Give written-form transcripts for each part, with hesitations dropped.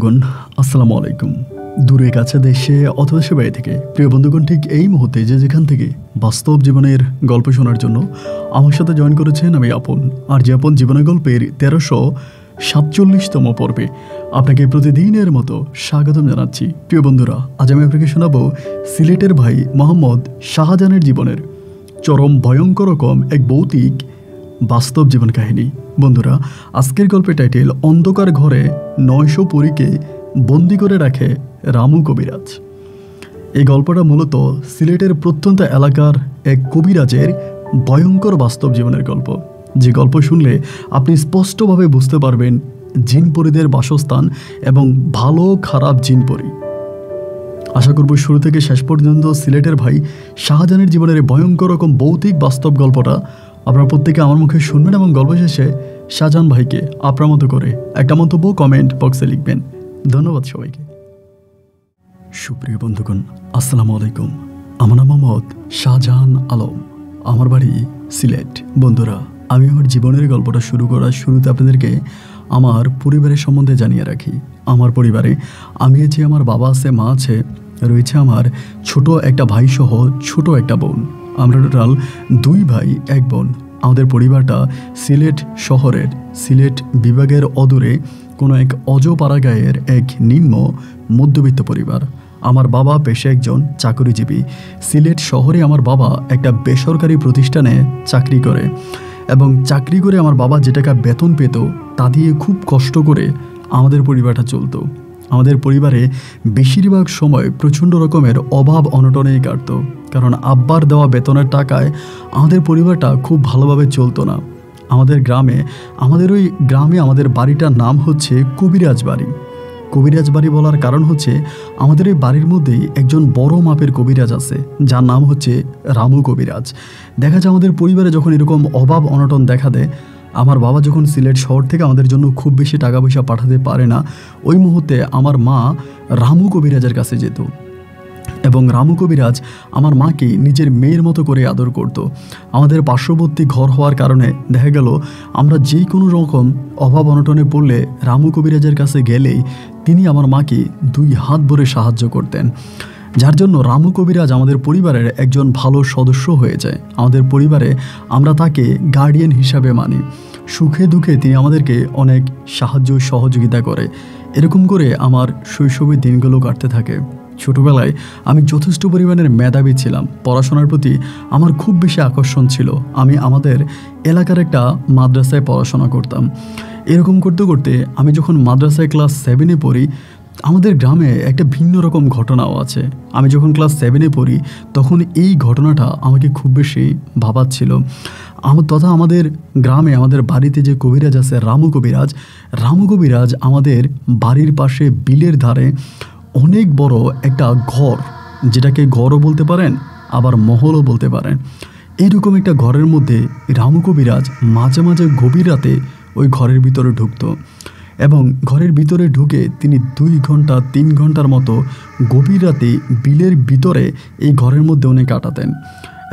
বন্ধুগণ, আসসালামু আলাইকুম। দূরে কাছে দেশে অথবা সে বাইরে থেকে প্রিয় বন্ধুগণ, ঠিক এই মুহূর্তে যে যেখান থেকে বাস্তব জীবনের গল্প শোনার জন্য আমার সাথে জয়েন করেছেন আমি আপন। আর যে আপন জীবনের গল্পের 1347তম পর্বে আপনাকে প্রতিদিনের মতো স্বাগতম জানাচ্ছি। প্রিয় বন্ধুরা, আজ আমি আপনাকে শোনাবো সিলেটের ভাই মোহাম্মদ শাহজাহানের জীবনের চরম ভয়ঙ্কর রকম এক ভৌতিক বাস্তব জীবন কাহিনী। বন্ধুরা, আজকের গল্পের টাইটেল অন্ধকার ঘরে 900 পরীকে বন্দি করে রাখে রামু কবিরাজ। এই গল্পটা মূলত সিলেটের প্রত্যন্ত এলাকার এক কবিরাজের ভয়ঙ্কর বাস্তব জীবনের গল্প, যে গল্প শুনলে আপনি স্পষ্টভাবে বুঝতে পারবেন জিনপরীদের বাসস্থান এবং ভালো খারাপ জিনপরী। আশা করব শুরু থেকে শেষ পর্যন্ত সিলেটের ভাই শাহজাহানের জীবনের ভয়ঙ্কর রকম ভৌতিক বাস্তব গল্পটা আপনারা প্রত্যেকে আমার মুখে শুনবেন এবং গল্প শেষে শাহজাহান ভাইকে আপনার মতো করে একটা মন্তব্য কমেন্ট বক্সে লিখবেন। ধন্যবাদ সবাইকে। সুপ্রিয় বন্ধুগণ, আসসালামু আলাইকুম। আমার নাম মোহাম্মদ শাহজাহান আলম, আমার বাড়ি সিলেট। বন্ধুরা, আমি আমার জীবনের গল্পটা শুরু করার শুরুতে আপনাদেরকে আমার পরিবারের সম্বন্ধে জানিয়ে রাখি। আমার পরিবারে আমি আছি, আমার বাবা আছে, মা আছে, রয়েছে আমার ছোট একটা ভাই সহ ছোট একটা বোন। আমরা টোটাল 2 ভাই 1 বোন। আমাদের পরিবারটা সিলেট শহরের সিলেট বিভাগের অদূরে কোনো এক অজপাড়া গাঁয়ের এক নিম্ন মধ্যবিত্ত পরিবার। আমার বাবা পেশে একজন চাকরিজীবী। সিলেট শহরে আমার বাবা একটা বেসরকারি প্রতিষ্ঠানে চাকরি করে এবং চাকরি করে আমার বাবা যে টাকা বেতন পেত তা দিয়ে খুব কষ্ট করে আমাদের পরিবারটা চলতো। আমাদের পরিবারে বেশিরভাগ সময় প্রচণ্ড রকমের অভাব অনটনেই কাটতো, কারণ আব্বার দেওয়া বেতনের টাকায় আমাদের পরিবারটা খুব ভালোভাবে চলতো না। আমাদের ওই গ্রামে আমাদের বাড়িটার নাম হচ্ছে কবিরাজ বাড়ি। কবিরাজ বাড়ি বলার কারণ হচ্ছে আমাদের এই বাড়ির মধ্যেই একজন বড় মাপের কবিরাজ আছে, যার নাম হচ্ছে রামু কবিরাজ। দেখা যায় আমাদের পরিবারে যখন এরকম অভাব অনটন দেখা দেয়, আমার বাবা যখন সিলেট শহর থেকে আমাদের জন্য খুব বেশি টাকা পয়সা পাঠাতে পারে না, ওই মুহূর্তে আমার মা রামু কবিরাজের কাছে যেত এবং রামু কবিরাজ আমার মাকে নিজের মেয়ের মতো করে আদর করত। আমাদের পার্শ্ববর্তী ঘর হওয়ার কারণে দেখা গেল আমরা যেই কোনো রকম অভাব অনটনে পড়লে রামু কবিরাজের কাছে গেলেই তিনি আমার মাকে 2 হাত ভরে সাহায্য করতেন, যার জন্য রামু কবিরাজ আমাদের পরিবারের একজন ভালো সদস্য হয়ে যায়। আমাদের পরিবারে আমরা তাকে গার্ডিয়ান হিসাবে মানি। সুখে দুঃখে তিনি আমাদেরকে অনেক সাহায্য সহযোগিতা করে। এরকম করে আমার শৈশবের দিনগুলো কাটতে থাকে। ছোটোবেলায় আমি যথেষ্ট পরিমাণের মেধাবী ছিলাম। পড়াশোনার প্রতি আমার খুব বেশি আকর্ষণ ছিল। আমি আমাদের এলাকার একটা মাদ্রাসায় পড়াশোনা করতাম। এরকম করতে করতে আমি যখন মাদ্রাসায় ক্লাস 7-এ পড়ি, আমাদের গ্রামে একটা ভিন্ন রকম ঘটনাও আছে। আমি যখন ক্লাস 7-এ পড়ি তখন এই ঘটনাটা আমাকে খুব বেশি ভাবাচ্ছিল। তথা আমাদের গ্রামে আমাদের বাড়িতে যে কবিরাজ আছে রামু কবিরাজ আমাদের বাড়ির পাশে বিলের ধারে অনেক বড় একটা ঘর, যেটাকে ঘরও বলতে পারেন আবার মহলও বলতে পারেন, এইরকম একটা ঘরের মধ্যে রামু কবিরাজ মাঝে মাঝে গভীর রাতে ওই ঘরের ভিতরে ঢুকতো এবং ঘরের ভিতরে ঢুকে তিনি 2 ঘন্টা 3 ঘন্টার মতো গভীর রাতে বিলের ভিতরে এই ঘরের মধ্যে উনি কাটাতেন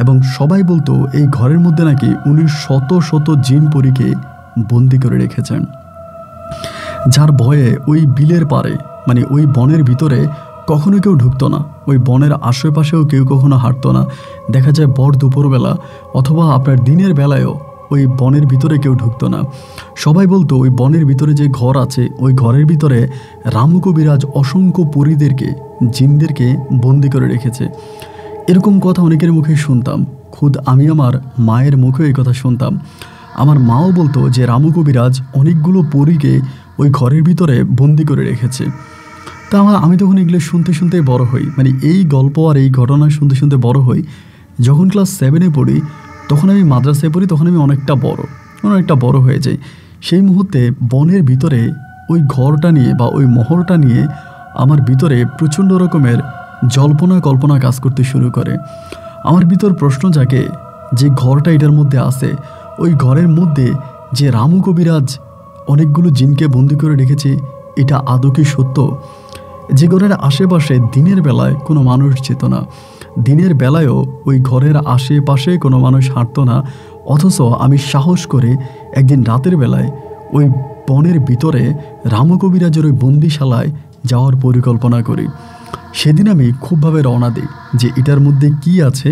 এবং সবাই বলতো এই ঘরের মধ্যে নাকি উনি শত শত জিন পরীকে বন্দি করে রেখেছেন, যার ভয়ে ওই বিলের পারে মানে ওই বনের ভিতরে কখনো কেউ ঢুকতো না। ওই বনের আশেপাশেও কেউ কখনো হাঁটতো না। দেখা যায় ভর দুপুরবেলা অথবা আপনার দিনের বেলায়ও ওই বনের ভিতরে কেউ ঢুকতো না। সবাই বলতো ওই বনের ভিতরে যে ঘর আছে ওই ঘরের ভিতরে রামু কবিরাজ অসংখ্য পরীদেরকে জিনদেরকে বন্দি করে রেখেছে। এরকম কথা অনেকের মুখে শুনতাম। খুদ আমি আমার মায়ের মুখেও এই কথা শুনতাম। আমার মাও বলতো যে রামু কবিরাজ অনেকগুলো পরীকে ওই ঘরের ভিতরে বন্দি করে রেখেছে। তা আমি তখন এগুলো শুনতে শুনতে বড় হই, মানে এই গল্প আর এই ঘটনা শুনতে শুনতে বড় হই। যখন ক্লাস 7-এ পড়ি তখন আমি মাদ্রাসায় পড়ি, তখন আমি অনেকটা বড় হয়ে যাই। সেই মুহূর্তে বনের ভিতরে ওই ঘরটা নিয়ে বা ওই মহলটা নিয়ে আমার ভিতরে প্রচণ্ড রকমের কল্পনা কাজ করতে শুরু করে। আমার ভিতর প্রশ্ন জাগে যে ঘরটা এটার মধ্যে আছে, ওই ঘরের মধ্যে যে রামু কবিরাজ অনেকগুলো জিনকে বন্দি করে রেখেছে, এটা আদৌ কি সত্য? যে ঘরের আশেপাশে দিনের বেলায় কোনো মানুষ যেত না, দিনের বেলায়ও ওই ঘরের আশেপাশে কোনো মানুষ হাঁটতো না, অথচ আমি সাহস করে একদিন রাতের বেলায় ওই বনের ভিতরে রামু কবিরাজের ওই বন্দিশালায় যাওয়ার পরিকল্পনা করি। সেদিন আমি খুবভাবে রওনা দিই যে এটার মধ্যে কি আছে,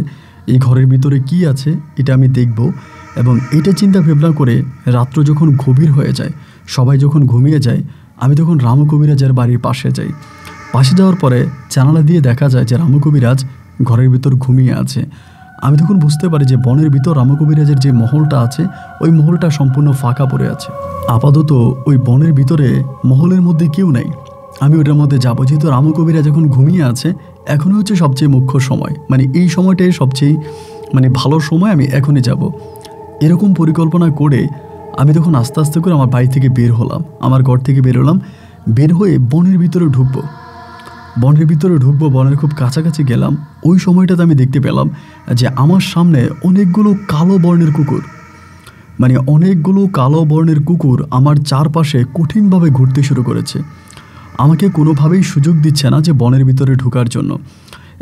এই ঘরের ভিতরে কি আছে এটা আমি দেখব। এবং এটা চিন্তা ভাবনা করে রাত্র যখন গভীর হয়ে যায়, সবাই যখন ঘুমিয়ে যায়, আমি তখন রামু কবিরাজের বাড়ির পাশে যাই। পাশে যাওয়ার পরে জানালা দিয়ে দেখা যায় যে রামু কবিরাজ ঘরের ভিতর ঘুমিয়ে আছে। আমি তখন বুঝতে পারি যে বনের ভিতর রামু কবিরাজের যে মহলটা আছে ওই মহলটা সম্পূর্ণ ফাঁকা পড়ে আছে। আপাতত ওই বনের ভিতরে মহলের মধ্যে কেউ নাই, আমি ওটার মধ্যে যাবো। যেহেতু রামু কবিরাজ এখন ঘুমিয়ে আছে, এখনই হচ্ছে সবচেয়ে মুখ্য সময়, মানে এই সময়টাই সবচেয়ে ভালো সময়, আমি এখনই যাব। এরকম পরিকল্পনা করে আমি তখন আস্তে আস্তে করে আমার বাড়ি থেকে বের হলাম, আমার ঘর থেকে বের হলাম। বের হয়ে বনের ভিতরে ঢুকবো, বনের খুব কাছাকাছি গেলাম। ওই সময়টাতে আমি দেখতে পেলাম যে আমার সামনে অনেকগুলো কালো বর্ণের কুকুর আমার চারপাশে কঠিনভাবে ঘুরতে শুরু করেছে। আমাকে কোনোভাবেই সুযোগ দিচ্ছে না যে বনের ভিতরে ঢোকার জন্য।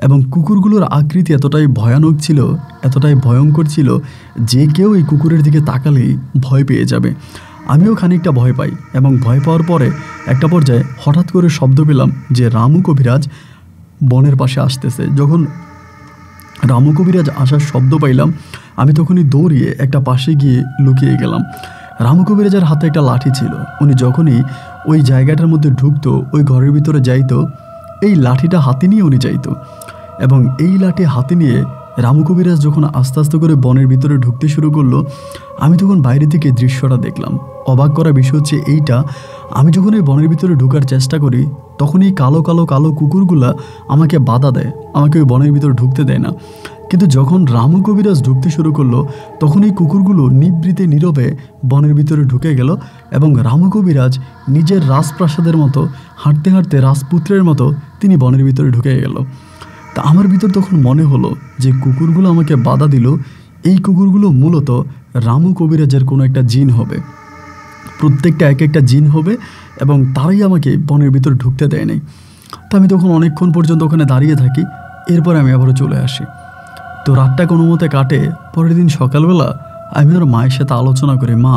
এবং কুকুরগুলোর আকৃতি এতটাই ভয়ানক ছিল, এতটাই ভয়ঙ্কর ছিল যে কেউ এই কুকুরের দিকে তাকালেই ভয় পেয়ে যাবে। আমিও খানিকটা ভয় পাই এবং ভয় পাওয়ার পরে একটা পর্যায়ে হঠাৎ করে শব্দ পেলাম যে রামু কবিরাজ বনের পাশে আসতেছে। যখন রামু কবিরাজ আসার শব্দ পাইলাম, আমি তখনই দৌড়িয়ে একটা পাশে গিয়ে লুকিয়ে গেলাম। রামু কবিরাজের হাতে একটা লাঠি ছিল, উনি যখনই ওই জায়গাটার মধ্যে ঢুকতো, ওই ঘরের ভিতরে যাইতো, এই লাঠিটা হাতে নিয়ে উনি যাইতো। এবং এই লাঠি হাতে নিয়ে রামু কবিরাজ যখন আস্তে আস্তে করে বনের ভিতরে ঢুকতে শুরু করলো, আমি তখন বাইরে থেকে দৃশ্যটা দেখলাম। অবাক করা বিষয় হচ্ছে এইটা, আমি যখন এই বনের ভিতরে ঢোকার চেষ্টা করি তখন এই কালো কুকুরগুলা আমাকে বাধা দেয়, আমাকে ওই বনের ভিতরে ঢুকতে দেয় না। কিন্তু যখন রামু কবিরাজ ঢুকতে শুরু করলো তখন এই কুকুরগুলো নিভৃতে নীরবে বনের ভিতরে ঢুকে গেল এবং রামু কবিরাজ নিজের রাজপ্রাসাদের মতো হাঁটতে হাঁটতে রাজপুত্রের মতো তিনি বনের ভিতরে ঢুকে গেল। তা আমার ভিতর তখন মনে হলো যে কুকুরগুলো আমাকে বাধা দিল, এই কুকুরগুলো মূলত রামু কবিরাজের কোনো একটা জিন হবে, প্রত্যেকটা এক একটা জিন হবে এবং তারাই আমাকে বনের ভিতর ঢুকতে দেয় নাই। তা আমি তখন অনেকক্ষণ পর্যন্ত ওখানে দাঁড়িয়ে থাকি, এরপর আমি আবারও চলে আসি। তো রাতটা কোনো মতে কাটে। পরের দিন সকালবেলা আমি ওর মায়ের সাথে আলোচনা করি, মা,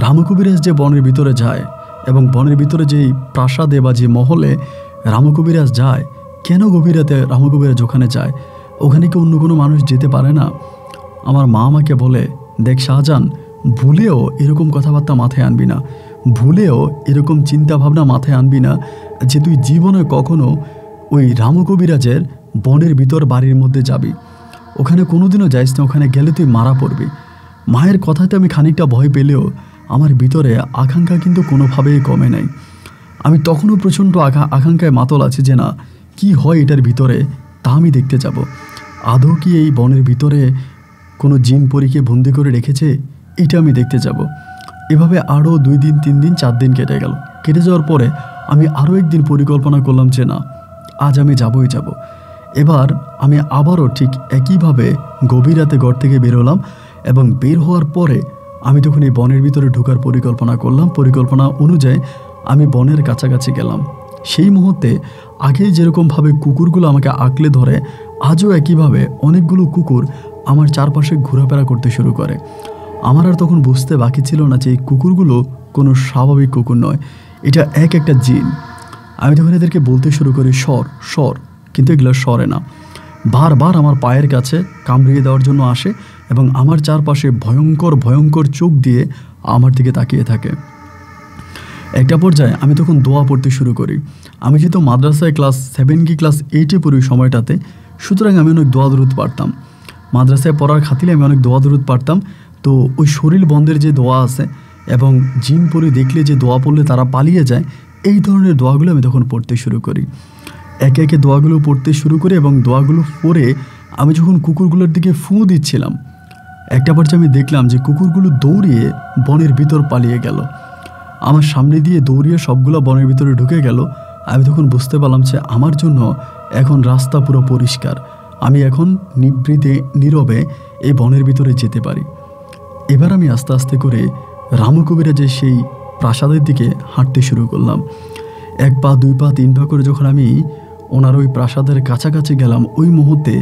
রামু কবিরাজ যে বনের ভিতরে যায় এবং বনের ভিতরে যেই প্রাসাদে বা যে মহলে রামু কবিরাজ যায়, কেন গভীর রাতে রামু কবিরাজ ওখানে যায়? ওখানে কি অন্য কোনো মানুষ যেতে পারে না? আমার মা আমাকে বলে, দেখ শাহজাহান, ভুলেও এরকম কথাবার্তা মাথায় আনবি না, ভুলেও এরকম চিন্তাভাবনা মাথায় আনবি না যে তুই জীবনে কখনো ওই রামু কবিরাজের বনের ভিতর বাড়ির মধ্যে যাবি। ওখানে কোনোদিনও যাইস না, ওখানে গেলে তুই মারা পড়বি। মায়ের কথাতে আমি খানিকটা ভয় পেলেও আমার ভিতরে আকাঙ্ক্ষা কিন্তু কোনোভাবেই কমে নাই। আমি তখনও প্রচণ্ড আকাঙ্ক্ষায় মাতল আছি যে না, কি হয় এটার ভিতরে তা আমি দেখতে যাব। আদৌ কি এই বনের ভিতরে কোনো জিন পরীকে বন্দি করে রেখেছে, এটা আমি দেখতে যাব। এভাবে আরও 2 দিন 3 দিন 4 দিন কেটে গেল। কেটে যাওয়ার পরে আমি আরও একদিন পরিকল্পনা করলাম যে না, আজ আমি যাবই যাব। এবার আমি আবারও ঠিক একইভাবে গভীর রাতে ঘর থেকে বেরোলাম এবং বের হওয়ার পরে আমি তখন এই বনের ভিতরে ঢোকার পরিকল্পনা করলাম। পরিকল্পনা অনুযায়ী আমি বনের কাছাকাছি গেলাম। সেই মুহূর্তে আগে যেরকমভাবে কুকুরগুলো আমাকে আঁকলে ধরে, আজও একইভাবে অনেকগুলো কুকুর আমার চারপাশে ঘোরাফেরা করতে শুরু করে। আমার আর তখন বুঝতে বাকি ছিল না যে এই কুকুরগুলো কোনো স্বাভাবিক কুকুর নয়, এটা এক একটা জিন। আমি তখন এদেরকে বলতে শুরু করি, সর সর, কিন্তু এগুলো সরে না। বারবার আমার পায়ের কাছে কামড়িয়ে দেওয়ার জন্য আসে এবং আমার চারপাশে ভয়ঙ্কর চোখ দিয়ে আমার দিকে তাকিয়ে থাকে। একটা পর্যায়ে আমি তখন দোয়া পড়তে শুরু করি। আমি যেহেতু মাদ্রাসায় ক্লাস 7 কি ক্লাস 8-এ পড়ি সময়টাতে, সুতরাং আমি অনেক দোয়া দরুদ পারতাম। মাদ্রাসায় পড়ার খাতিরে আমি অনেক দোয়া দরুদ পারতাম। তো ওই শরীর বন্ধের যে দোয়া আছে এবং জিন পরি দেখলে যে দোয়া পড়লে তারা পালিয়ে যায়, এই ধরনের দোয়াগুলো আমি তখন পড়তে শুরু করি। একে একে দোয়াগুলো পড়তে শুরু করি এবং দোয়াগুলো পড়ে আমি যখন কুকুরগুলোর দিকে ফু দিচ্ছিলাম, একটা পর্যায়ে আমি দেখলাম যে কুকুরগুলো দৌড়িয়ে বনের ভিতর পালিয়ে গেল। আমার সামনে দিয়ে দৌড়িয়ে সবগুলো বনের ভিতরে ঢুকে গেল। আমি তখন বুঝতে পারলাম যে আমার জন্য এখন রাস্তা পুরো পরিষ্কার, আমি এখন নিভৃতে নীরবে এই বনের ভিতরে যেতে পারি। এবার আমি আস্তে আস্তে করে রামু কবিরাজের সেই প্রাসাদের দিকে হাঁটতে শুরু করলাম। 1 পা 2 পা 3 পা করে যখন আমি ওনার ওই প্রাসাদের কাছাকাছি গেলাম, ওই মুহূর্তে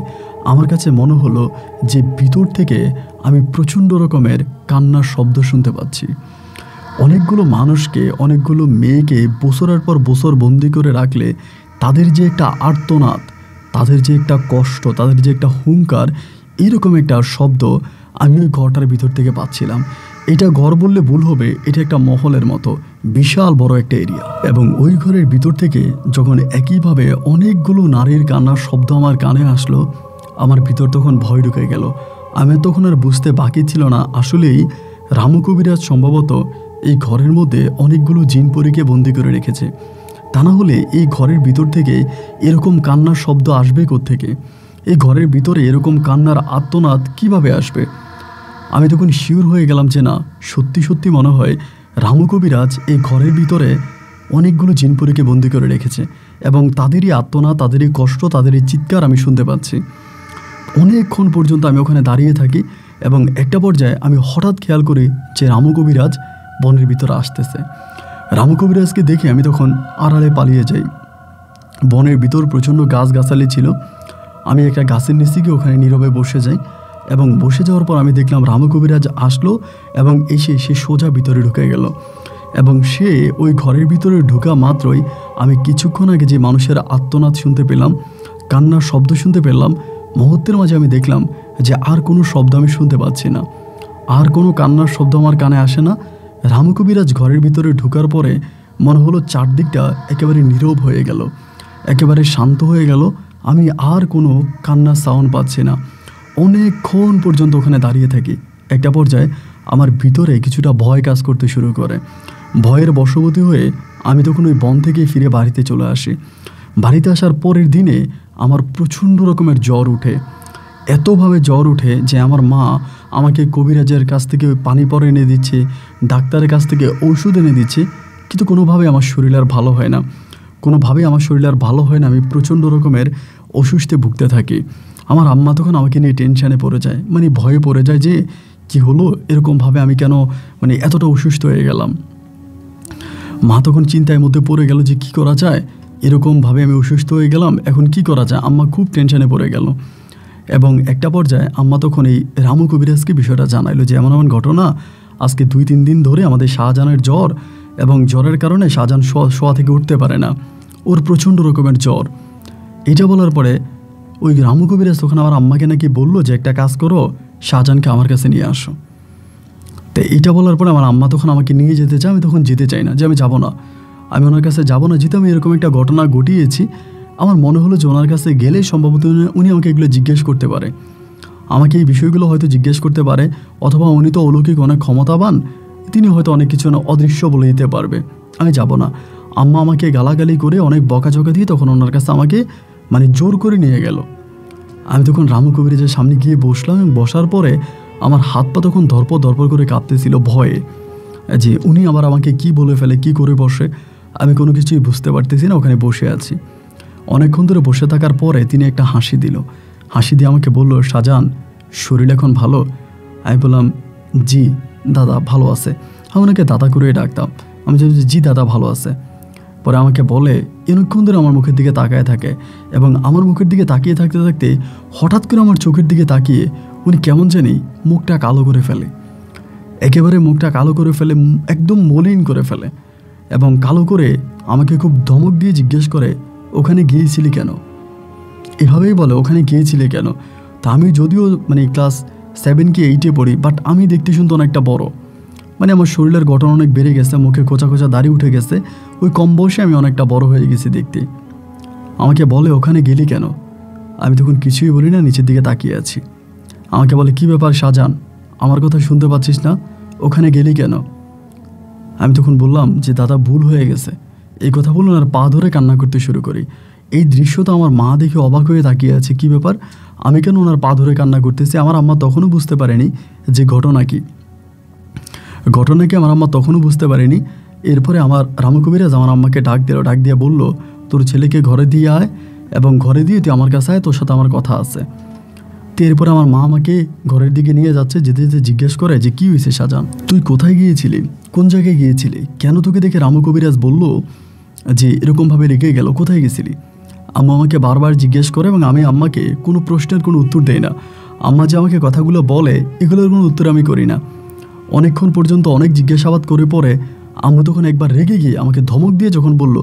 আমার কাছে মনে হলো যে ভিতর থেকে আমি প্রচণ্ড রকমের কান্নার শব্দ শুনতে পাচ্ছি। অনেকগুলো মানুষকে, অনেকগুলো মেয়েকে বছরের পর বছর বন্দি করে রাখলে তাদের যে একটা আর্তনাদ, তাদের যে একটা কষ্ট, তাদের যে একটা হুঙ্কার, এরকম একটা শব্দ আমি ওই ঘরটার ভিতর থেকে পাচ্ছিলাম। এটা ঘর বললে ভুল হবে, এটা একটা মহলের মতো বিশাল বড় একটা এরিয়া। এবং ওই ঘরের ভিতর থেকে যখন একইভাবে অনেকগুলো নারীর কান্নার শব্দ আমার কানে আসলো, আমার ভিতর তখন ভয় ঢুকে গেল। আমি তখন আর বুঝতে বাকি ছিল না আসলেই রামু কবিরাজ সম্ভবত এই ঘরের মধ্যে অনেকগুলো জিন পরীকে বন্দি করে রেখেছে। তা না হলে এই ঘরের ভিতর থেকে এরকম কান্নার শব্দ আসবে কোত্থেকে? এই ঘরের ভিতরে এরকম কান্নার আর্তনাদ কিভাবে আসবে? আমি তখন শিওর হয়ে গেলাম যে না, সত্যি সত্যি মনে হয় রামু কবিরাজ এই ঘরের ভিতরে অনেকগুলো জিনপরীকে বন্দি করে রেখেছে এবং তাদেরই আর্তনাদ, তাদেরই কষ্ট, তাদেরই চিৎকার আমি শুনতে পাচ্ছি। অনেকক্ষণ পর্যন্ত আমি ওখানে দাঁড়িয়ে থাকি এবং একটা পর্যায়ে আমি হঠাৎ খেয়াল করি যে রামু কবিরাজ বনের ভিতরে আসতেছে। রামু কবিরাজকে দেখে আমি তখন আড়ালে পালিয়ে যাই। বনের ভিতর প্রচণ্ড গাছগাছালি ছিল। আমি একটা গাছের নিচে গিয়ে ওখানে নীরবে বসে যাই এবং বসে যাওয়ার পর আমি দেখলাম রামু কবিরাজ আসলো এবং এসে সে সোজা ভিতরে ঢুকে গেল। এবং সে ওই ঘরের ভিতরে ঢোকা মাত্রই আমি কিছুক্ষণ আগে যে মানুষের আর্তনাদ শুনতে পেলাম, কান্নার শব্দ শুনতে পেলাম, মুহূর্তের মাঝে আমি দেখলাম যে আর কোনো শব্দ আমি শুনতে পাচ্ছি না, আর কোনো কান্নার শব্দ আমার কানে আসে না। রামু কবিরাজ ঘরের ভিতরে ঢোকার পরে মনে হলো চারদিকটা একেবারে নীরব হয়ে গেল, একেবারে শান্ত হয়ে গেল। আমি আর কোনো কান্নার সাউন্ড পাচ্ছি না। অনেকক্ষণ পর্যন্ত ওখানে দাঁড়িয়ে থাকি। একটা পর্যায়ে আমার ভিতরে কিছুটা ভয় কাজ করতে শুরু করে। ভয়ের বশবর্তী হয়ে আমি তখন ওই বন থেকে ফিরে বাড়িতে চলে আসি। বাড়িতে আসার পরের দিনে আমার প্রচণ্ড রকমের জ্বর উঠে, এতভাবে জ্বর উঠে যে আমার মা আমাকে কবিরাজের কাছ থেকে পানি পরে এনে দিচ্ছে, ডাক্তারের কাছ থেকে ওষুধ এনে দিচ্ছে, কিন্তু কোনোভাবে আমার শরীর আর ভালো হয় না, কোনোভাবেই আমার শরীর আর ভালো হয় না। আমি প্রচণ্ড রকমের অসুস্থে ভুগতে থাকি। আমার আম্মা তখন আমাকে নিয়ে টেনশানে পড়ে যায়, মানে ভয়ে পড়ে যায় যে কি হলো, এরকমভাবে আমি কেন মানে এতটা অসুস্থ হয়ে গেলাম। মা তখন চিন্তার মধ্যে পড়ে গেল যে কি করা যায়, এরকমভাবে আমি অসুস্থ হয়ে গেলাম, এখন কি করা যায়। আম্মা খুব টেনশানে পড়ে গেল এবং একটা পর্যায়ে আম্মা তখন এই রামু কবিরাজকে বিষয়টা জানাইলো যে এমন এমন ঘটনা, আজকে 2-3 দিন ধরে আমাদের শাহজাহানের জ্বর এবং জ্বরের কারণে শাহজাহান শোয়া থেকে উঠতে পারে না, ওর প্রচণ্ড রকমের জ্বর। এটা বলার পরে ওই রামু কবিরাজ তখন আমার আম্মাকে নাকি বললো যে একটা কাজ করো, শাহজাহানকে আমার কাছে নিয়ে আসো। তো এইটা বলার পরে আমার আম্মা তখন আমাকে নিয়ে যেতে চায়। আমি তখন যেতে চাই না, যে আমি যাবো না, আমি ওনার কাছে যাবো না। যেহেতু আমি এরকম একটা ঘটনা ঘটিয়েছি, আমার মনে হলো যে ওনার কাছে গেলে সম্ভবত উনি আমাকে এগুলো জিজ্ঞেস করতে পারে, আমাকে এই বিষয়গুলো হয়তো জিজ্ঞেস করতে পারে, অথবা উনি তো অলৌকিক অনেক ক্ষমতাবান, তিনি হয়তো অনেক কিছু অদৃশ্য বলে দিতে পারবে। আমি যাব না। আম্মা আমাকে গালাগালি করে অনেক বকাঝকা দিয়ে তখন ওনার কাছে আমাকে মানে জোর করে নিয়ে গেল। আমি তখন রামু কবিরাজের সামনে গিয়ে বসলাম এবং বসার পরে আমার হাত পা তখন ধরপড় ধরপড় করে কাঁপতেছিল ভয়ে, যে উনি আবার আমাকে কি বলে ফেলে, কি করে বসে, আমি কোনো কিছুই বুঝতে পারতেছি না। ওখানে বসে আছি। অনেকক্ষণ ধরে বসে থাকার পরে তিনি একটা হাসি দিল। হাসি দিয়ে আমাকে বলল, শাহজাহান শরীর এখন ভালো? আমি বললাম জি দাদা ভালো আছে। আমি ওনাকে দাদা করে ডাকতাম। আমি বলছি জি দাদা ভালো আছে। পরে আমাকে বলে, অনেকক্ষণ ধরে আমার মুখের দিকে তাকায় থাকে এবং আমার মুখের দিকে তাকিয়ে থাকতে থাকতে হঠাৎ করে আমার চোখের দিকে তাকিয়ে উনি কেমন জানি মুখটা কালো করে ফেলে, একেবারে মুখটা কালো করে ফেলে, একদম মলিন করে ফেলে এবং কালো করে আমাকে খুব ধমক দিয়ে জিজ্ঞেস করে, ওখানে গিয়েছিলি কেন? এভাবেই বলে, ওখানে গিয়েছিলে কেন? তা আমি যদিও মানে ক্লাস 7 কি 8-এ পড়ি, বাট আমি দেখতে শুনতে অনেকটা বড়, মানে আমার শরীরের গঠন অনেক বেড়ে গেছে, মুখে কোচা কোচা দাড়ি উঠে গেছে, ওই কম বয়সে আমি অনেকটা বড় হয়ে গেছি দেখতে। আমাকে বলে, ওখানে গেলি কেন? আমি তখন কিছুই বলি না, নিচের দিকে তাকিয়ে আছি। আমাকে বলে, কি ব্যাপার শাহজাহান, আমার কথা শুনতে পাচ্ছিস না? ওখানে গেলি কেন? আমি তখন বললাম যে দাদা ভুল হয়ে গেছে। এই কথা বলুন আর পা ধরে কান্না করতে শুরু করি। এই দৃশ্যটা আমার মা দেখে অবাক হয়ে তাকিয়ে আছে, কি ব্যাপার, আমি কেন ওনার পা ধরে কান্না করতেছি? আমার আম্মা তখনও বুঝতে পারেনি যে ঘটনা কি আমার আম্মা তখনও বুঝতে পারেনি। এরপরে আমার রামু কবিরাজ আমার আম্মাকে ডাক দিয়ে বলল, তোর ছেলেকে ঘরে দিয়ে আয় এবং ঘরে দিয়ে তুই আমার কাছে আয়, তোর সাথে আমার কথা আছে। তো এরপরে আমার মা আমাকে ঘরের দিকে নিয়ে যাচ্ছে, যেতে যেতে জিজ্ঞেস করে যে কি হয়েছে শাহজাহান, তুই কোথায় গিয়েছিলি, কোন জায়গায় গিয়েছিলি, কেন তোকে দেখে রামু কবিরাজ বলল যে এরকমভাবে রেখে গেল, কোথায় গেছিলি? আম্মা আমাকে বারবার জিজ্ঞেস করে এবং আমি আম্মাকে কোনো প্রশ্নের কোনো উত্তর দেই না। আম্মা যে আমাকে কথাগুলো বলে এগুলোর কোনো উত্তর আমি করি না। অনেকক্ষণ পর্যন্ত অনেক জিজ্ঞাসাবাদ করে পরে আম্মু তখন একবার রেগে গিয়ে আমাকে ধমক দিয়ে যখন বলল,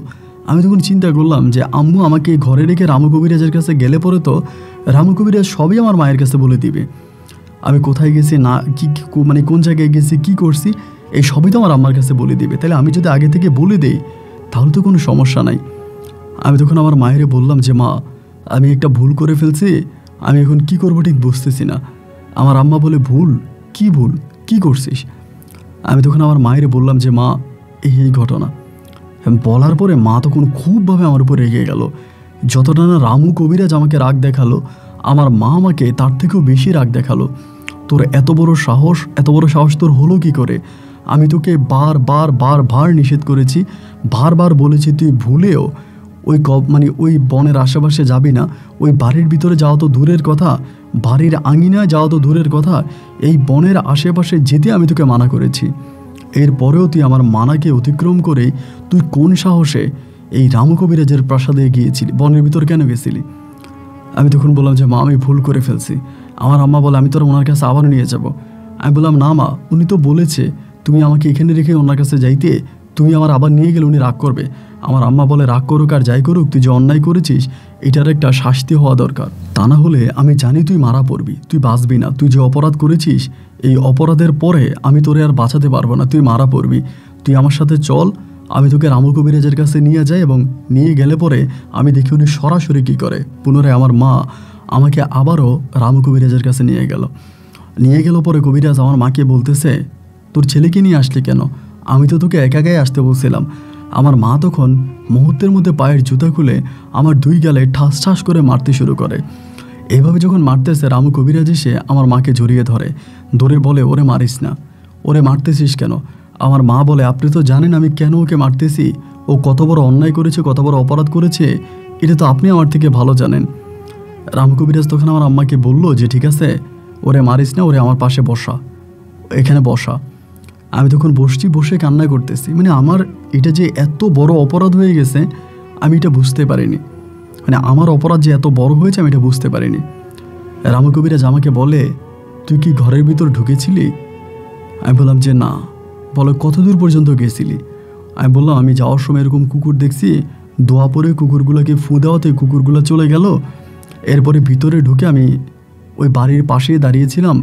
আমি তখন চিন্তা করলাম যে আম্মু আমাকে ঘরে রেখে রামু কবিরাজের কাছে গেলে পরে তো রামু কবিরাজ সবই আমার মায়ের কাছে বলে দিবে। আমি কোথায় গেছি না কি মানে কোন জায়গায় গেছি কি করছি এই সবই তো আমার আম্মার কাছে বলে দিবে। তাহলে আমি যদি আগে থেকে বলে দেই তাহলে তো কোনো সমস্যা নাই। আমি তখন আমার মায়ের বললাম যে মা, আমি একটা ভুল করে ফেলছি, আমি এখন কি করবো ঠিক বুঝতেছি না। আমার আম্মা বলে, ভুল কি করছিস? আমি তখন আমার মায়ের বললাম যে মা, এই ঘটনা। বলার পরে মা তখন খুবভাবে আমার উপর রেগে গেল। যতটা না রামু কবিরাজ আমাকে রাগ দেখালো, আমার মা আমাকে তার থেকেও বেশি রাগ দেখালো। তোর এত বড় সাহস তোর হলো কি করে? আমি তোকে বার নিষেধ করেছি, বারবার বলেছি তুই ভুলেও ওই বনের আশেপাশে যাবি না, ওই বাড়ির ভিতরে যাওয়া তো দূরের কথা, বাড়ির আঙিনায় যাওয়া তো দূরের কথা, এই বনের আশেপাশে যেতে আমি তোকে মানা করেছি। এরপরেও তুই আমার মানাকে অতিক্রম করে তুই কোন সাহসে এই রামু কবিরাজের প্রাসাদে গিয়েছিলি, বনের ভিতর কেন গেছিলি? আমি তখন বললাম যে মা, আমি ভুল করে ফেলছি। আমার আম্মা বলে, আমি তোর ওনার কাছে আবার নিয়ে যাব। আমি বললাম না মা, উনি তো বলেছে তুমি আমাকে এখানে রেখে ওনার কাছে যাইতে, তুমি আমার আবার নিয়ে গেলে উনি রাগ করবে। আমার আম্মা বলে, রাগ করুক আর যাই করুক, তুই যে অন্যায় করেছিস এটার একটা শাস্তি হওয়া দরকার, তা না হলে আমি জানি তুই মারা পড়বি, তুই বাঁচবি না। তুই যে অপরাধ করেছিস এই অপরাধের পরে আমি তোরে আর বাঁচাতে পারবো না, তুই মারা পড়বি। তুই আমার সাথে চল, আমি তোকে রামু কবিরাজের কাছে নিয়ে যাই, এবং নিয়ে গেলে পরে আমি দেখি উনি সরাসরি কী করে। পুনরায় আমার মা আমাকে আবারও রামু কবিরাজের কাছে নিয়ে গেল পরে কবিরাজ আমার মাকে বলতেছে, তোর ছেলেকে নিয়ে আসলি কেন? আমি তো তোকে একাই আসতে বলছিলাম। আমার মা তখন মুহূর্তের মধ্যে পায়ের জুতা খুলে আমার 2 গালে ঠাস করে মারতে শুরু করে। এইভাবে যখন মারতেছে রামু কবিরাজ এসে আমার মাকে জড়িয়ে ধরে বলে, ওরে মারিস না, ওরে মারতেছিস কেন? আমার মা বলে, আপনি তো জানেন আমি কেন ওকে মারতেছি, ও কত বড় অন্যায় করেছে, কত বড় অপরাধ করেছে, এটা তো আপনি আমার থেকে ভালো জানেন। রামু কবিরাজ তখন আমার আম্মাকে বলল যে ঠিক আছে, ওরে মারিস না, ওরে আমার পাশে এখানে বসা। আমি তখন বসে কান্না করতেছি। মানে আমার এটা যে এত বড় অপরাধ হয়ে গেছে আমি এটা বুঝতে পারিনি, মানে আমার অপরাধ যে এত বড় হয়েছে আমি এটা বুঝতে পারিনি। রামু কবিরাজ আমাকে বলে, তুই কি ঘরের ভিতর ঢুকেছিলি? আমি বললাম যে না। বলে, কত দূর পর্যন্ত গেছিলি? আমি বললাম, আমি যাওয়ার সময় এরকম কুকুর দেখছি, দোয়া পরে কুকুরগুলোকে ফু দেওয়াতে কুকুরগুলো চলে গেল। এরপরে ভিতরে ঢুকে আমি ওই বাড়ির পাশেই দাঁড়িয়েছিলাম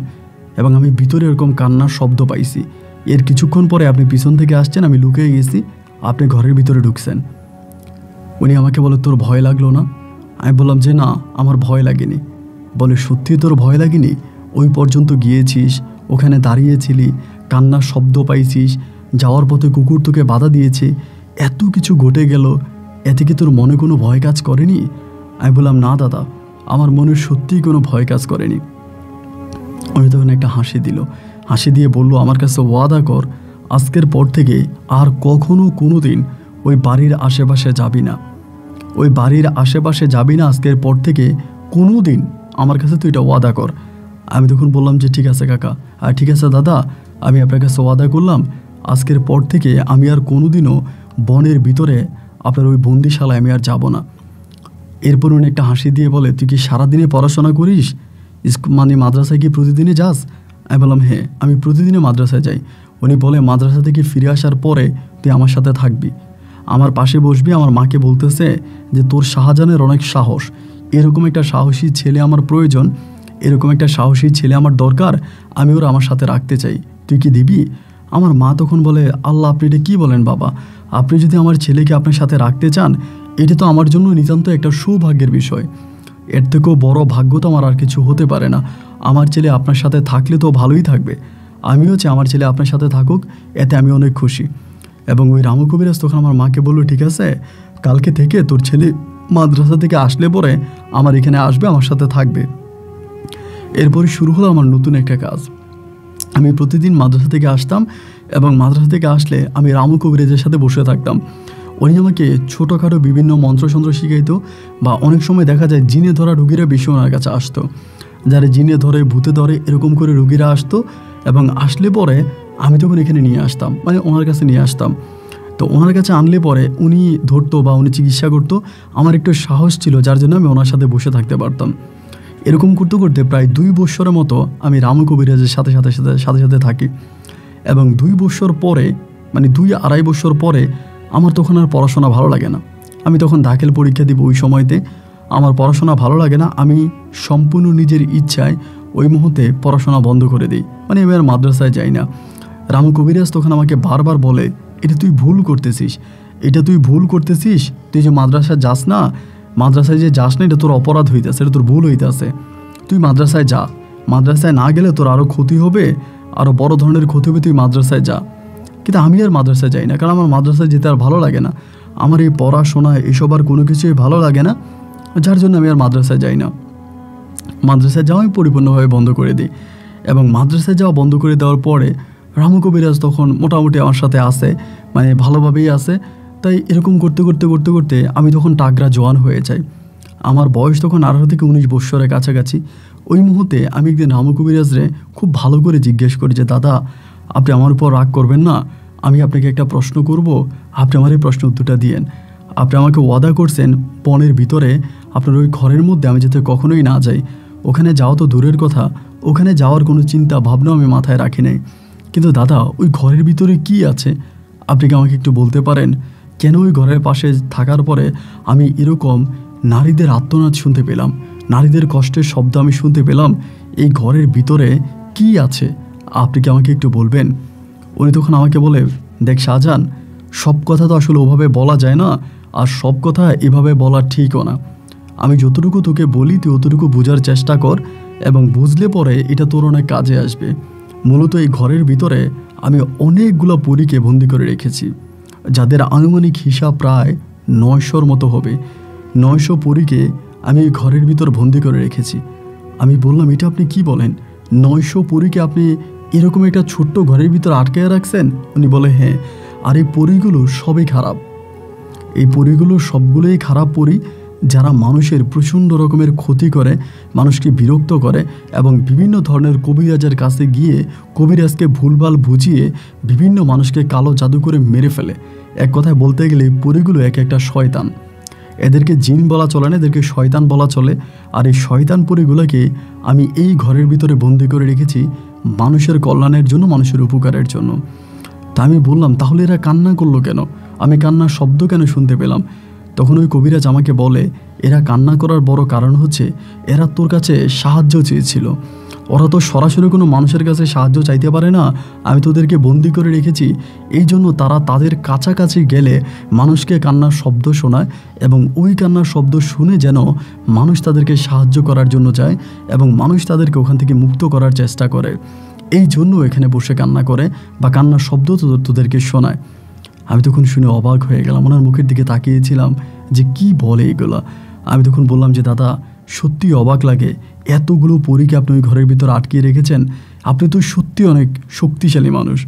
এবং আমি ভিতরে এরকম কান্নার শব্দ পাইছি। এর কিছুক্ষণ পরে আপনি পিছন থেকে আসছেন, আমি লুকিয়ে গেছি, আপনি ঘরের ভিতরে ঢুকছেন। উনি আমাকে বলে, তোর ভয় লাগলো না? আমি বললাম যে না, আমার ভয় লাগেনি। বলে, সত্যি তোর ভয় লাগেনি? ওই পর্যন্ত গিয়েছিস, ওখানে দাঁড়িয়েছিলি, কান্নার শব্দ পাইছিস, যাওয়ার পথে কুকুর তোকে বাধা দিয়েছে, এত কিছু ঘটে গেল, এতে কি তোর মনে কোনো ভয় কাজ করেনি? আমি বললাম না দাদা, আমার মনে সত্যিই কোনো ভয় কাজ করেনি। উনি তখন একটা হাসি দিয়ে বলল, আমার কাছে ওয়াদা কর, আজকের পর থেকে আর কখনো কোনো দিন ওই বাড়ির আশেপাশে যাবি না, আজকের পর থেকে কোনো দিন আমার কাছে তুই এটা ওয়াদা কর। আমি তখন বললাম যে ঠিক আছে কাকা, আর ঠিক আছে দাদা, আমি আপনার কাছে ওয়াদা করলাম, আজকের পর থেকে আমি আর কোনোদিনও বনের ভিতরে আপনার ওই বন্দিশালায় আমি আর যাব না। এরপর উনি একটা হাসি দিয়ে বলে, তুই কি সারাদিনে পড়াশোনা করিস, মানে মাদ্রাসায় কি প্রতিদিনে যাস? আমি বললাম হ্যাঁ, আমি প্রতিদিনে মাদ্রাসায় যাই। উনি বলে, মাদ্রাসা থেকে ফিরে আসার পরে তুই আমার সাথে থাকবি, আমার পাশে বসবি। আমার মাকে বলতেছে যে তোর শাহজাহানের অনেক সাহস, এরকম একটা সাহসী ছেলে আমার প্রয়োজন, এরকম একটা সাহসী ছেলে আমার দরকার, আমি ওরা আমার সাথে রাখতে চাই, তুই কি দিবি? আমার মা তখন বলে, আল্লাহ, আপনি এটা কী বলেন বাবা? আপনি যদি আমার ছেলেকে আপনার সাথে রাখতে চান, এটা তো আমার জন্য নিতান্ত একটা সৌভাগ্যের বিষয়, এর থেকেও বড় ভাগ্য তো আমার আর কিছু হতে পারে না। আমার ছেলে আপনার সাথে থাকলে তো ভালোই থাকবে, আমিও চাই আমার ছেলে আপনার সাথে থাকুক, এতে আমি অনেক খুশি। এবং ওই রামু কবিরাজ তখন আমার মাকে বলল, ঠিক আছে, কালকে থেকে তোর ছেলে মাদ্রাসা থেকে আসলে পরে আমার এখানে আসবে, আমার সাথে থাকবে। এরপরে শুরু হলো আমার নতুন একটা কাজ। আমি প্রতিদিন মাদ্রাসা থেকে আসতাম এবং মাদ্রাসা থেকে আসলে আমি রামু কবিরাজের সাথে বসে থাকতাম। উনি আমাকে ছোটোখাটো বিভিন্ন মন্ত্রসন্ত্র শিখাইতো, বা অনেক সময় দেখা যায় জিনে ধরা রুগীরা বেশি ওনার কাছে আসতো, যারা জিনে ধরে ভূতে ধরে এরকম করে রুগীরা আসতো, এবং আসলে পরে আমি তখন এখানে নিয়ে আসতাম, মানে ওনার কাছে নিয়ে আসতাম। তো ওনার কাছে আনলে পরে উনি ধরতো বা উনি চিকিৎসা করতো, আমার একটু সাহস ছিল যার জন্য আমি ওনার সাথে বসে থাকতে পারতাম। এরকম করতে করতে প্রায় 2 বছরের মতো আমি রামু কবিরাজের সাথে থাকি। এবং 2 বছর পরে, মানে 2-2.5 বছর পরে আমার তখন আর পড়াশোনা ভালো লাগে না। আমি তখন দাখিল পরীক্ষা দিব। ওই সময়তে আমার পড়াশোনা ভালো লাগে না। আমি সম্পূর্ণ নিজের ইচ্ছায় ওই মুহূর্তে পড়াশোনা বন্ধ করে দিই, মানে আমি আর মাদ্রাসায় যাই না। রামু কবিরাজ তখন আমাকে বারবার বলে, এটা তুই ভুল করতেছিস, এটা তুই ভুল করতেছিস, তুই যে মাদ্রাসায় যাস না, মাদ্রাসায় যে যাস না এটা তোর অপরাধ হইতেছে, এটা তোর ভুল হইতেছে, তুই মাদ্রাসায় যা, মাদ্রাসায় না গেলে তোর আরও ক্ষতি হবে, আরও বড় ধরনের ক্ষতি হবে, তুই মাদ্রাসায় যা। কিন্তু আমি আর মাদ্রাসায় যাই না, কারণ আমার মাদ্রাসায় যেতে আর ভালো লাগে না, আমার এই পড়াশোনা এসব আর কোনো কিছুই ভালো লাগে না, যার জন্য আমি আর মাদ্রাসায় যাই না। মাদ্রাসায় যাওয়া আমি পরিপূর্ণভাবে বন্ধ করে দিই। এবং মাদ্রাসায় যাওয়া বন্ধ করে দেওয়ার পরে রামু কবিরাজ তখন মোটামুটি আমার সাথে আসে, মানে ভালোভাবেই আসে। তাই এরকম করতে করতে করতে করতে আমি তখন টাগরা জওয়ান হয়ে যাই। আমার বয়স তখন 18 থেকে 19 বৎসরের কাছাকাছি। ওই মুহূর্তে আমি একদিন রামু কবিরাজরে খুব ভালো করে জিজ্ঞেস করি যে, দাদা আপনি আমার উপর রাগ করবেন না, আমি আপনাকে একটা প্রশ্ন করব, আপনি আমার এই প্রশ্ন উত্তরটা দিয়েন। আপনি আমাকে ওয়াদা করছেন বনের ভিতরে আপনার ওই ঘরের মধ্যে আমি যাতে কখনোই না যাই, ওখানে যাওয়া তো দূরের কথা, ওখানে যাওয়ার কোনো চিন্তা ভাবনাও আমি মাথায় রাখি নাই। কিন্তু দাদা ওই ঘরের ভিতরে কি আছে আপনি কি আমাকে একটু বলতে পারেন? কেন ওই ঘরের পাশে থাকার পরে আমি এরকম নারীদের আর্তনাদ শুনতে পেলাম, নারীদের কষ্টের শব্দ আমি শুনতে পেলাম, এই ঘরের ভিতরে কি আছে আপনি কি আমাকে একটু বলবেন? উনি তখন আমাকে বলে, দেখ শাহজাহান, সব কথা তো আসলে ওভাবে বলা যায় না, আর সব কথা এভাবে বলা ঠিকও না। আমি যতটুকু তোকে বলি তুই অতটুকু বোঝার চেষ্টা কর, এবং বুঝলে পরে এটা তোর অনেক কাজে আসবে। মূলত এই ঘরের ভিতরে আমি অনেকগুলো পরীকে বন্দি করে রেখেছি, যাদের আনুমানিক হিসাব প্রায় 900-র মতো হবে। 900 পরীকে আমি এই ঘরের ভিতর বন্দি করে রেখেছি। আমি বললাম, এটা আপনি কি বলেন? 900 পরীকে আপনি এরকম একটা ছোট্ট ঘরের ভিতর আটকে রাখছেন? উনি বলে, হ্যাঁ। আর এই পরীগুলো সবই খারাপ, এই পরীগুলো সবগুলোই খারাপ পরী, যারা মানুষের প্রচণ্ড রকমের ক্ষতি করে, মানুষকে বিরক্ত করে, এবং বিভিন্ন ধরনের কবিরাজের কাছে গিয়ে কবিরাজকে ভুলভাল বুঝিয়ে বিভিন্ন মানুষকে কালো জাদু করে মেরে ফেলে। এক কথায় বলতে গেলে পরীগুলো এক একটা শয়তান। এদেরকে জিন বলা চলে না, এদেরকে শয়তান বলা চলে। আর এই শয়তান পরীগুলোকে আমি এই ঘরের ভিতরে বন্দি করে রেখেছি মানুষের কল্যাণের জন্য, মানুষের উপকারের জন্য। তা আমি বললাম, তাহলে এরা কান্না করলো কেন? আমি কান্নার শব্দ কেন শুনতে পেলাম? তখন ওই কবিরাজ আমাকে বলে, এরা কান্না করার বড় কারণ হচ্ছে এরা তোর কাছে সাহায্য চেয়েছিল। ওরা তো সরাসরি কোনো মানুষের কাছে সাহায্য চাইতে পারে না, আমি তোদেরকে বন্দি করে রেখেছি, এই জন্য তারা তাদের কাছাকাছি গেলে মানুষকে কান্নার শব্দ শোনায়, এবং ওই কান্নার শব্দ শুনে যেন মানুষ তাদেরকে সাহায্য করার জন্য যায়, এবং মানুষ তাদেরকে ওখান থেকে মুক্ত করার চেষ্টা করে। এই জন্য এখানে বসে কান্না করে, বা কান্নার শব্দ তোদেরকে শোনায়। আমি তখন শুনে অবাক হয়ে গেলাম, ওনার মুখের দিকে তাকিয়েছিলাম যে কি বলে এগুলা। আমি তখন বললাম যে, দাদা সত্যি অবাক লাগে, এতগুলো পরীকে আপনি ওই ঘরের ভিতর আটকিয়ে রেখেছেন, আপনি তো সত্যি অনেক শক্তিশালী মানুষ,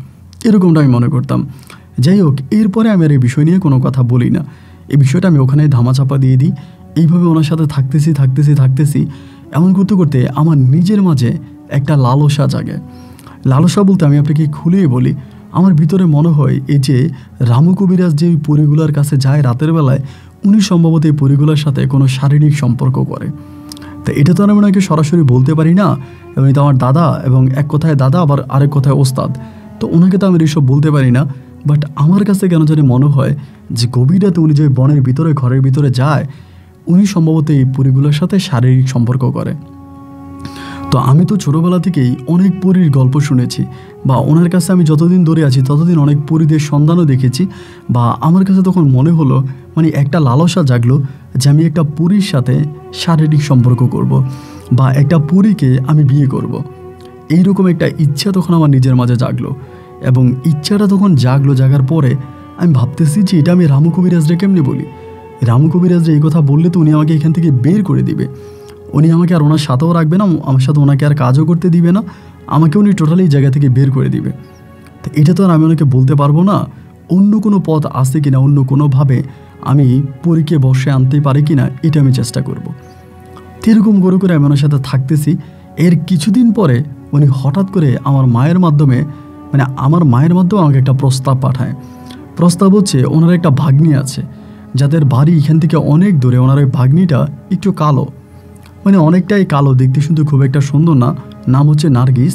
এরকমটা আমি মনে করতাম। যাই হোক, এরপরে আমি আর এই বিষয় নিয়ে কোনো কথা বলি না, এই বিষয়টা আমি ওখানে ধামাচাপা দিয়ে দিই। এইভাবে ওনার সাথে থাকতেছি এমন করতে করতে আমার নিজের মাঝে একটা লালসা জাগে। লালসা বলতে আমি আপনাকে খুলেই বলি, আমার ভিতরে মনে হয় এই যে রামু কবিরাজ যে ওই পরীগুলার কাছে যায় রাতের বেলায়, উনি সম্ভবত এই পরীগুলার সাথে কোনো শারীরিক সম্পর্ক করে। তো এটা তো আমি ওনাকে সরাসরি বলতে পারি না, এবং এটা আমার দাদা, এবং এক কথায় দাদা আবার আরেক কথায় ওস্তাদ, তো ওনাকে তো আমি এইসব বলতে পারি না। বাট আমার কাছে কেন জানি মনে হয় যে গভীর রাতে উনি যে বনের ভিতরে ঘরের ভিতরে যায়, উনি সম্ভবত এই পরীগুলোর সাথে শারীরিক সম্পর্ক করে। তো আমি তো ছোটোবেলা থেকেই অনেক পরীর গল্প শুনেছি, বা ওনার কাছে আমি যতদিন ধরে আছি ততদিন অনেক পরীদের সন্ধানও দেখেছি, বা আমার কাছে তখন মনে হলো, মানে একটা লালসা জাগলো যে আমি একটা পরীর সাথে শারীরিক সম্পর্ক করব, বা একটা পরীকে আমি বিয়ে করব। এইরকম একটা ইচ্ছা তখন আমার নিজের মাঝে জাগলো। এবং ইচ্ছাটা তখন জাগার পরে আমি ভাবতেছি যে এটা আমি রামু কবিরাজরে কেমনি বলি। রামু কবিরাজরে এই কথা বললে তো উনি আমাকে এখান থেকে বের করে দিবে, উনি আমাকে আর ওনার সাথেও রাখবে না, আমার সাথে ওনাকে আর কাজও করতে দিবে না, আমাকে উনি টোটালি এই জায়গা থেকে বের করে দিবে। তো এটা তো আর আমি ওনাকে বলতে পারবো না। অন্য কোনো পথ আছে কিনা, অন্য কোনোভাবে আমি পরীকে বসে আনতে পারি কিনা, এটা আমি চেষ্টা করব। এরকম করে আমি ওনার সাথে থাকতেছি। এর কিছুদিন পরে উনি হঠাৎ করে আমার মায়ের মাধ্যমে আমাকে একটা প্রস্তাব পাঠায়। প্রস্তাব হচ্ছে, ওনার একটা ভাগ্নি আছে যাদের বাড়ি এখান থেকে অনেক দূরে। ওনার ওই ভাগ্নিটা একটু কালো, মানে অনেকটাই কালো, দেখতে শুনতে খুব একটা সুন্দর না, নাম হচ্ছে নার্গিস।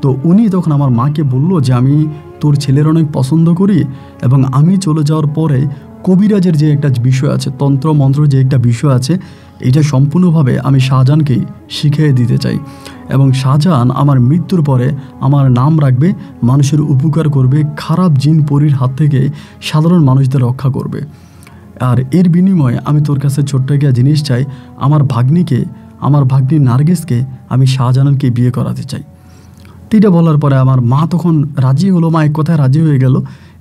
তো উনি তখন আমার মাকে বলল যে আমি তোর ছেলের অনেক পছন্দ করি এবং আমি চলে যাওয়ার পরে কবিরাজের যে একটা বিষয় আছে, তন্ত্র মন্ত্র যে একটা বিষয় আছে, এটা সম্পূর্ণভাবে আমি শাহজাহানকেই শিখিয়ে দিতে চাই এবং শাহজাহান আমার মৃত্যুর পরে আমার নাম রাখবে, মানুষের উপকার করবে, খারাপ জিন পরীর হাত থেকে সাধারণ মানুষদের রক্ষা করবে। আর এর বিনিময়ে আমি তোর কাছে ছোট্ট একটা জিনিস চাই, আমার ভাগ্নি নার্গিসকে আমি শাহজাহানকে বিয়ে করাতে চাই। এটা বলার পরে আমার মা তখন রাজি হলো, মা এক কথায় রাজি হয়ে গেল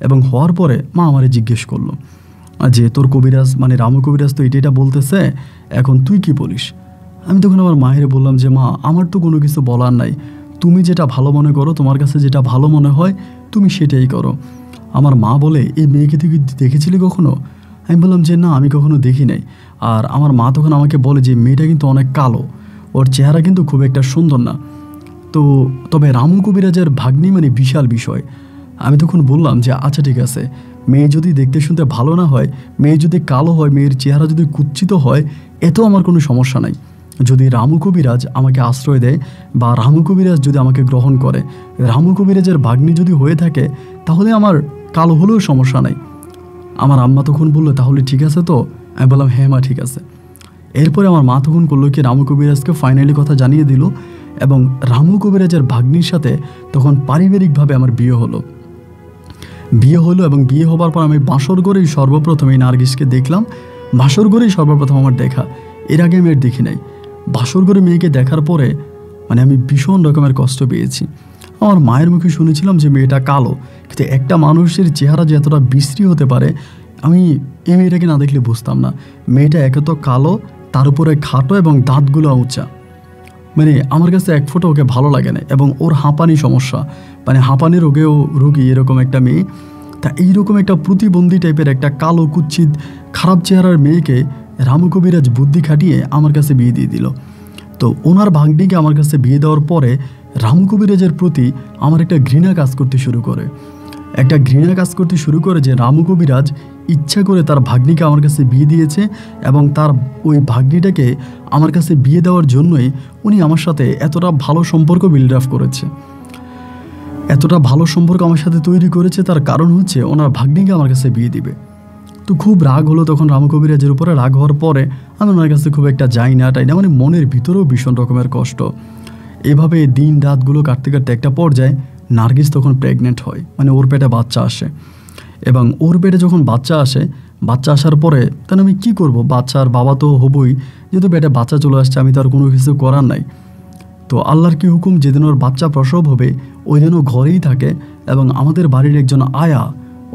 এবং হওয়ার পরে মা আমারে জিজ্ঞেস করলো যে তোর কবিরাজ মানে রামু কবিরাজ তো এটা বলতেছে, এখন তুই কি বলিস? আমি তখন আমার মায়ের বললাম যে মা, আমার তো কোনো কিছু বলার নাই, তুমি যেটা ভালো মনে করো, তোমার কাছে যেটা ভালো মনে হয় তুমি সেটাই করো। আমার মা বলে, এই মেয়েকে তুই দেখেছিলি কখনো? আমি বললাম যে না, আমি কখনো দেখি নাই। আর আমার মা তখন আমাকে বলে যে মেয়েটা কিন্তু অনেক কালো, ওর চেহারা কিন্তু খুব একটা সুন্দর না। তো তবে রামু কবিরাজের ভাগ্নি মানে বিশাল বিষয়। আমি তখন বললাম যে আচ্ছা ঠিক আছে, মেয়ে যদি দেখতে শুনতে ভালো না হয়, মেয়ে যদি কালো হয়, মেয়ের চেহারা যদি কুৎসিত হয়, এতেও আমার কোনো সমস্যা নাই। যদি রামু কবিরাজ আমাকে আশ্রয় দেয় বা রামু কবিরাজ যদি আমাকে গ্রহণ করে, রামু কবিরাজের ভাগ্নি যদি হয়ে থাকে, তাহলে আমার কালো হলেও সমস্যা নাই। আমার আম্মা তখন বললো তাহলে ঠিক আছে তো? আমি বললাম হ্যাঁ মা ঠিক আছে। এরপরে আমার মা তখন করলো কি, রামু কবিরাজকে ফাইনালি কথা জানিয়ে দিল এবং রামু কবিরাজের ভাগ্নির সাথে তখন পারিবারিকভাবে আমার বিয়ে হলো এবং বিয়ে হবার পর আমি বাসর ঘরেই সর্বপ্রথম এই নার্গিসকে দেখলাম। বাসর ঘরেই সর্বপ্রথম আমার দেখা, এর আগে আমি আর দেখি নাই। বাসর ঘরে মেয়েকে দেখার পরে মানে আমি ভীষণ রকমের কষ্ট পেয়েছি। আমার মায়ের মুখে শুনেছিলাম যে মেয়েটা কালো, কিন্তু একটা মানুষের চেহারা যে এতটা বিশ্রী হতে পারে আমি এই মেয়েটাকে না দেখলে বুঝতাম না। মেয়েটা একে তো কালো, তার উপরে খাটো এবং দাঁতগুলো উঁচা, মানে আমার কাছে এক ফোঁটা ওকে ভালো লাগে না। এবং ওর হাঁপানি সমস্যা, মানে হাঁপানি রোগেও রোগী এরকম একটা মেয়ে। তা এইরকম একটা প্রতিবন্ধী টাইপের একটা কালো কুচ্ছিত খারাপ চেহারার মেয়েকে রামু কবিরাজ বুদ্ধি খাটিয়ে আমার কাছে বিয়ে দিয়ে দিল। তো ওনার ভাগ্নিকে আমার কাছে বিয়ে দেওয়ার পরে রামু কবিরাজের প্রতি আমার একটা ঘৃণা কাজ করতে শুরু করে যে রামু কবিরাজ ইচ্ছা করে তার ভাগ্নিকে আমার কাছে বিয়ে দিয়েছে এবং তার ওই ভাগ্নিটাকে আমার কাছে বিয়ে দেওয়ার জন্যই উনি আমার সাথে এতটা ভালো সম্পর্ক বিল্ড আপ করেছে, এতটা ভালো সম্পর্ক আমার সাথে তৈরি করেছে। তার কারণ হচ্ছে ওনার ভাগ্নিকে আমার কাছে বিয়ে দিবে। তো খুব রাগ হলো তখন রামু কবিরাজের উপরে। রাগ হওয়ার পরে আমি ওনার কাছে খুব একটা যাই না মানে মনের ভিতরেও ভীষণ রকমের কষ্ট। এভাবে দিন রাতগুলো কাটতে কাটতে একটা পর্যায়ে নার্গিস তখন প্রেগনেন্ট হয়, মানে ওর পেটে বাচ্চা আসে। এবং ওর পেটে যখন বাচ্চা আসার পরে তাহলে আমি কী করব, বাচ্চার বাবা তো হবই, যেহেতু পেটে বাচ্চা চলে আসছে আমি তো আর কোনো কিছু করার নাই। তো আল্লাহর কি হুকুম, যেদিন ওর বাচ্চা প্রসব হবে ওই দিন ও ঘরেই থাকে এবং আমাদের বাড়ির একজন আয়া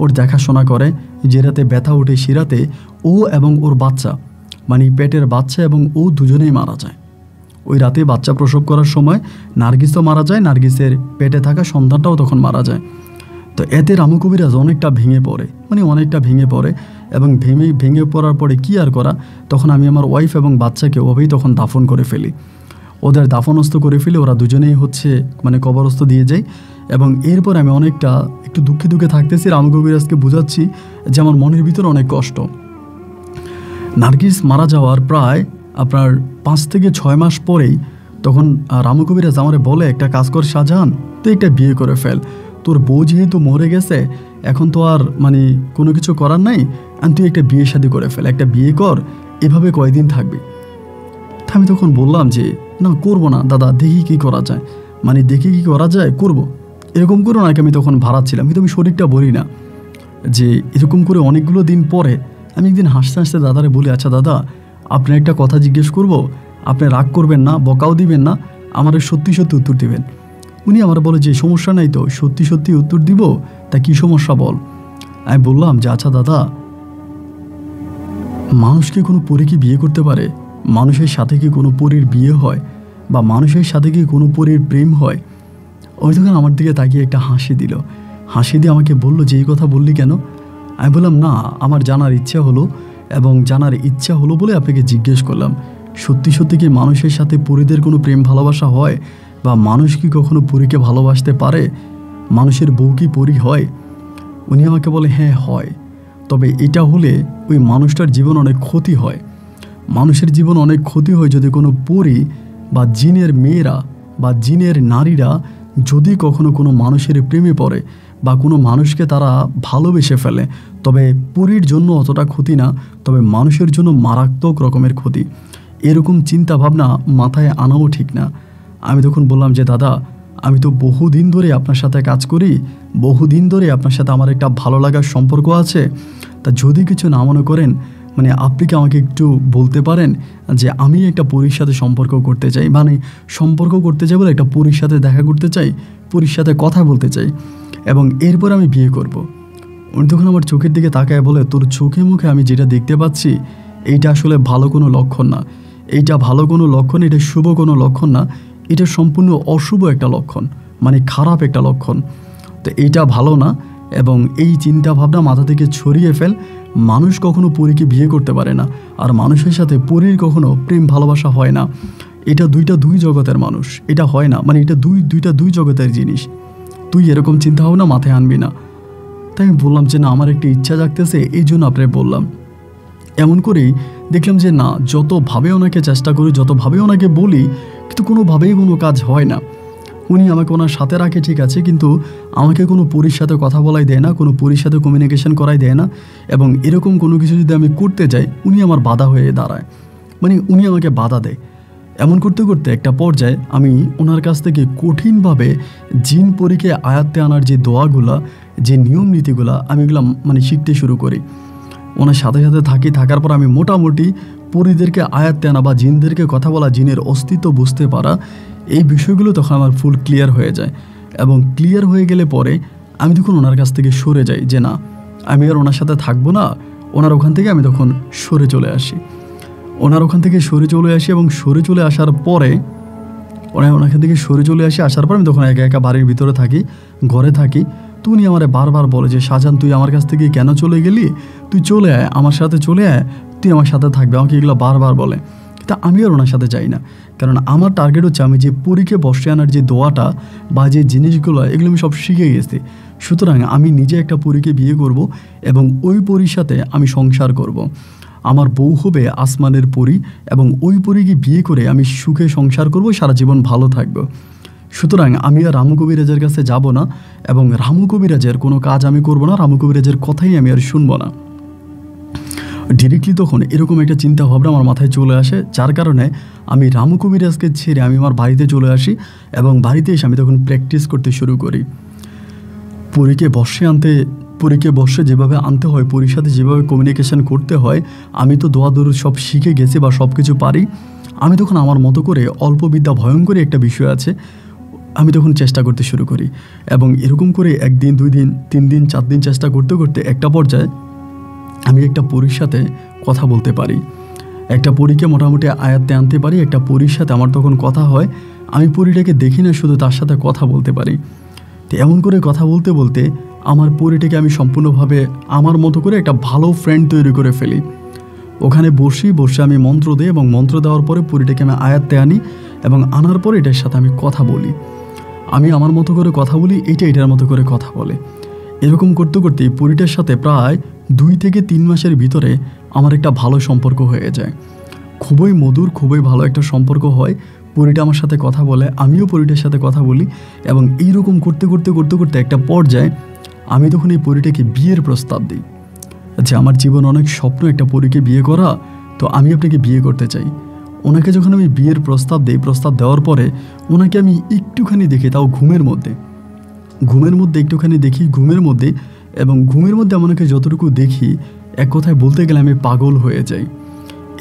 ওর দেখাশোনা করে। যে রাতে ব্যথা ওঠে সে রাতে ও এবং ওর বাচ্চা মানে পেটের বাচ্চা এবং ও দুজনেই মারা যায়। ওই রাতে বাচ্চা প্রসব করার সময় নার্গিসও মারা যায়, নার্গিসের পেটে থাকা সন্তানটাও তখন মারা যায়। তো এতে রামু কবিরাজ অনেকটা ভেঙে পড়ে এবং ভেঙে পড়ার পরে কি আর করা, তখন আমি আমার ওয়াইফ এবং বাচ্চাকে ওভাবেই তখন দাফন করে ফেলি। ওদের দাফনস্থ করে ফেলে ওরা দুজনেই মানে কবরস্থ দিয়ে যায়। এবং এরপর আমি একটু দুঃখে থাকতেছি, রামু কবিরাজকে বোঝাচ্ছি যে আমার মনের ভিতরে অনেক কষ্ট। নার্গিস মারা যাওয়ার প্রায় আপনার 5 থেকে 6 মাস পরেই তখন রামু কবিরাজ আমারে বলে, একটা কাজ কর শাহজাহান, তুই একটা বিয়ে করে ফেল, তোর বউ যেহেতু মরে গেছে এখন তো আর মানে কোনো কিছু করার নাই, আর তুই একটা বিয়ে শাদী করে ফেল, একটা বিয়ে কর, এভাবে কয়দিন থাকবি। আমি তখন বললাম যে না, করবো না দাদা, দেখি কি করা যায় করব, এরকম করে ওনাকে আমি তখন ভাড়াচ্ছিলাম, কিন্তু আমি শরীরটা বলি না। যে এরকম করে অনেকগুলো দিন পরে আমি একদিন হাসতে হাসতে দাদারে বলি, আচ্ছা দাদা আপনার একটা কথা জিজ্ঞেস করব, আপনি রাগ করবেন না, বকাও দিবেন না, আমার সত্যি উত্তর দিবেন। উনি আমার বলে যে সমস্যা নাই তো, সত্যি উত্তর দিব, তা কি সমস্যা বল। আমি বললাম যে আচ্ছা দাদা, মানুষকে কোনো পরী কি বিয়ে করতে পারে? মানুষের সাথে কি কোনো পরীর বিয়ে হয়? বা মানুষের সাথে কি কোনো পরীর প্রেম হয়? ওই তখন আমার দিকে তাকিয়ে একটা হাসি দিয়ে আমাকে বলল যে এই কথা বললি কেন? আমি বললাম না, আমার জানার ইচ্ছা হলো বলে আপনাকে জিজ্ঞেস করলাম, সত্যি কি মানুষের সাথে পরীদের কোনো প্রেম ভালোবাসা হয়? বা মানুষ কি কখনো পরীকে ভালোবাসতে পারে? মানুষের বউ কি পরী হয়? উনি আমাকে বলে হ্যাঁ হয়, তবে এটা হলে ওই মানুষটার জীবন অনেক ক্ষতি হয়। মানুষের জীবন অনেক ক্ষতি হয় যদি কোনো পরী বা জিনের মেয়েরা বা জিনের নারীরা যদি কখনো কোনো মানুষের প্রেমে পড়ে বা কোনো মানুষকে তারা ভালোবেসে ফেলে, তবে পরীর জন্য অতটা ক্ষতি না, তবে মানুষের জন্য মারাত্মক রকমের ক্ষতি। এরকম চিন্তা ভাবনা মাথায় আনাও ঠিক না। আমি তখন বললাম যে দাদা, আমি তো বহুদিন ধরে আপনার সাথে কাজ করি, বহুদিন ধরে আপনার সাথে আমার একটা ভালো লাগার সম্পর্ক আছে, তা যদি কিছু না মনে করেন, মানে আপনি কি আমাকে একটু বলতে পারেন যে আমি একটা পরীর সাথে সম্পর্ক করতে চাই, মানে সম্পর্ক করতে চাই বলে একটা পরীর সাথে দেখা করতে চাই, পরীর সাথে কথা বলতে চাই, এবং এরপর আমি বিয়ে করব। উনি তখন আমার চোখের দিকে তাকায় বলে, তোর চোখে মুখে আমি যেটা দেখতে পাচ্ছি এইটা আসলে ভালো কোনো লক্ষণ না, এইটা ভালো কোনো লক্ষণ, এটা শুভ কোনো লক্ষণ না, এটা সম্পূর্ণ অশুভ একটা লক্ষণ, মানে খারাপ একটা লক্ষণ। তো এইটা ভালো না, এবং এই চিন্তা ভাবনা মাথা থেকে ছড়িয়ে ফেল। মানুষ কখনো পরীকে বিয়ে করতে পারে না, আর মানুষের সাথে পরীর কখনো প্রেম ভালোবাসা হয় না। এটা দুই জগতের মানুষ, এটা হয় না, মানে এটা দুই জগতের জিনিস। তুই এরকম চিন্তা ভাবনা মাথায় আনবি না। তাই আমি বললাম যে না, আমার একটা ইচ্ছা জাগতেছে, এই জন্য আপনাকে বললাম। এমন করেই দেখলাম যে না, যতভাবে ওনাকে চেষ্টা করি, যতভাবে ওনাকে বলি, কিন্তু কোনোভাবেই কোনো কাজ হয় না। উনি আমাকে ওনার সাথে রাখে ঠিক আছে, কিন্তু আমাকে কোনো পরীর সাথে কথা বলাই দেয় না, কোনো পরীর সাথে কমিউনিকেশন করাই দেয় না, এবং এরকম কোনো কিছু যদি আমি করতে যাই উনি আমার বাধা হয়ে দাঁড়ায়, মানে উনি আমাকে বাধা দেয়। এমন করতে করতে একটা পর্যায়ে আমি ওনার কাছ থেকে কঠিনভাবে জিন পরীকে আয়ত্তে আনার যে দোয়াগুলা, যে নিয়ম নীতিগুলা, আমি এগুলো মানে শিখতে শুরু করি। ওনার সাথে সাথে থাকার পর আমি মোটামুটি পরীদেরকে আয়ত্তে আনা বা জিনদেরকে কথা বলা, জিনের অস্তিত্ব বুঝতে পারা, এই বিষয়গুলো তখন আমার ফুল ক্লিয়ার হয়ে যায়। এবং ক্লিয়ার হয়ে গেলে পরে আমি তখন ওনার কাছ থেকে সরে যাই, যে না আমি আর ওনার সাথে থাকবো না। ওনার ওখান থেকে আমি তখন সরে চলে আসি, এবং সরে চলে আসার পরে ওনাখান থেকে সরে চলে আসি। আসার পর আমি তখন একা একা বাড়ির ভিতরে থাকি, ঘরে থাকি। তো উনি আমারে বারবার বলে যে শাহজাহান, তুই আমার কাছ থেকে কেন চলে গেলি, তুই চলে আয়, আমার সাথে চলে আয়, তুই আমার সাথে থাকবে, আমাকে এগুলো বারবার বলে। কিন্তু আমি আর ওনার সাথে যাই না, কারণ আমার টার্গেট হচ্ছে আমি যে পরীকে বসে আনার যে দোয়াটা বা যে জিনিসগুলো, এগুলো আমি সব শিখে গেছি। সুতরাং আমি নিজে একটা পরীকে বিয়ে করব, এবং ওই পরীর সাথে আমি সংসার করব। আমার বউ হবে আসমানের পরী, এবং ওই পরীকে বিয়ে করে আমি সুখে সংসার করব, সারা জীবন ভালো থাকবো। সুতরাং আমি আর রামু কবিরাজের কাছে যাব না, এবং রামু কবিরাজের কোনো কাজ আমি করব না, রামু কবিরাজের কথাই আমি আর শুনবো না। ডিরেক্টলি তখন এরকম একটা চিন্তা ভাবনা আমার মাথায় চলে আসে, যার কারণে আমি রামু কবিরাজকে ছেড়ে আমি আমার বাড়িতে চলে আসি, এবং বাড়িতে এসে আমি তখন প্র্যাকটিস করতে শুরু করি। পরীকে বসে যেভাবে আনতে হয়, পরীর সাথে যেভাবে কমিউনিকেশন করতে হয়, আমি তো দোয়া দরুদ সব শিখে গেছি বা সব কিছু পারি। আমি তখন আমার মতো করে, অল্প বিদ্যা ভয়ঙ্করী একটা বিষয় আছে, আমি তখন চেষ্টা করতে শুরু করি। এবং এরকম করে 1 দিন 2 দিন 3 দিন 4 দিন চেষ্টা করতে করতে একটা পর্যায়ে আমি একটা পরীর সাথে কথা বলতে পারি, একটা পরীকে মোটামুটি আয়ত্তে আনতে পারি। একটা পরীর সাথে আমার তখন কথা হয়, আমি পরীটাকে দেখি না, শুধু তার সাথে কথা বলতে পারি। তো এমন করে কথা বলতে বলতে আমার পরীটাকে আমি সম্পূর্ণভাবে আমার মতো করে একটা ভালো ফ্রেন্ড তৈরি করে ফেলি। ওখানে বসে আমি মন্ত্র দিই, এবং মন্ত্র দেওয়ার পরে পরীটাকে আমি আয়ত্তে আনি, এবং আনার পরে এটার সাথে আমি কথা বলি। আমি আমার মতো করে কথা বলি, এটার মতো করে কথা বলে। এরকম করতে করতে পরীটার সাথে প্রায় 2 থেকে 3 মাসের ভিতরে আমার একটা ভালো সম্পর্ক হয়ে যায়। খুবই মধুর, খুবই ভালো একটা সম্পর্ক হয়। পরীটা আমার সাথে কথা বলে, আমিও পরীটার সাথে কথা বলি, এবং এইরকম করতে করতে একটা পর্যায়ে আমি তখন এই পরীটাকে বিয়ের প্রস্তাব দিই। যে আমার জীবন অনেক স্বপ্ন একটা পরীকে বিয়ে করা, তো আমি আপনাকে বিয়ে করতে চাই। ওনাকে যখন আমি বিয়ের প্রস্তাব দিই, প্রস্তাব দেওয়ার পরে ওনাকে আমি একটুখানি দেখি, তাও ঘুমের মধ্যে একটুখানি দেখি, এবং ঘুমের মধ্যে আমাকে যতটুকু দেখি, এক কথায় বলতে গেলে আমি পাগল হয়ে যাই।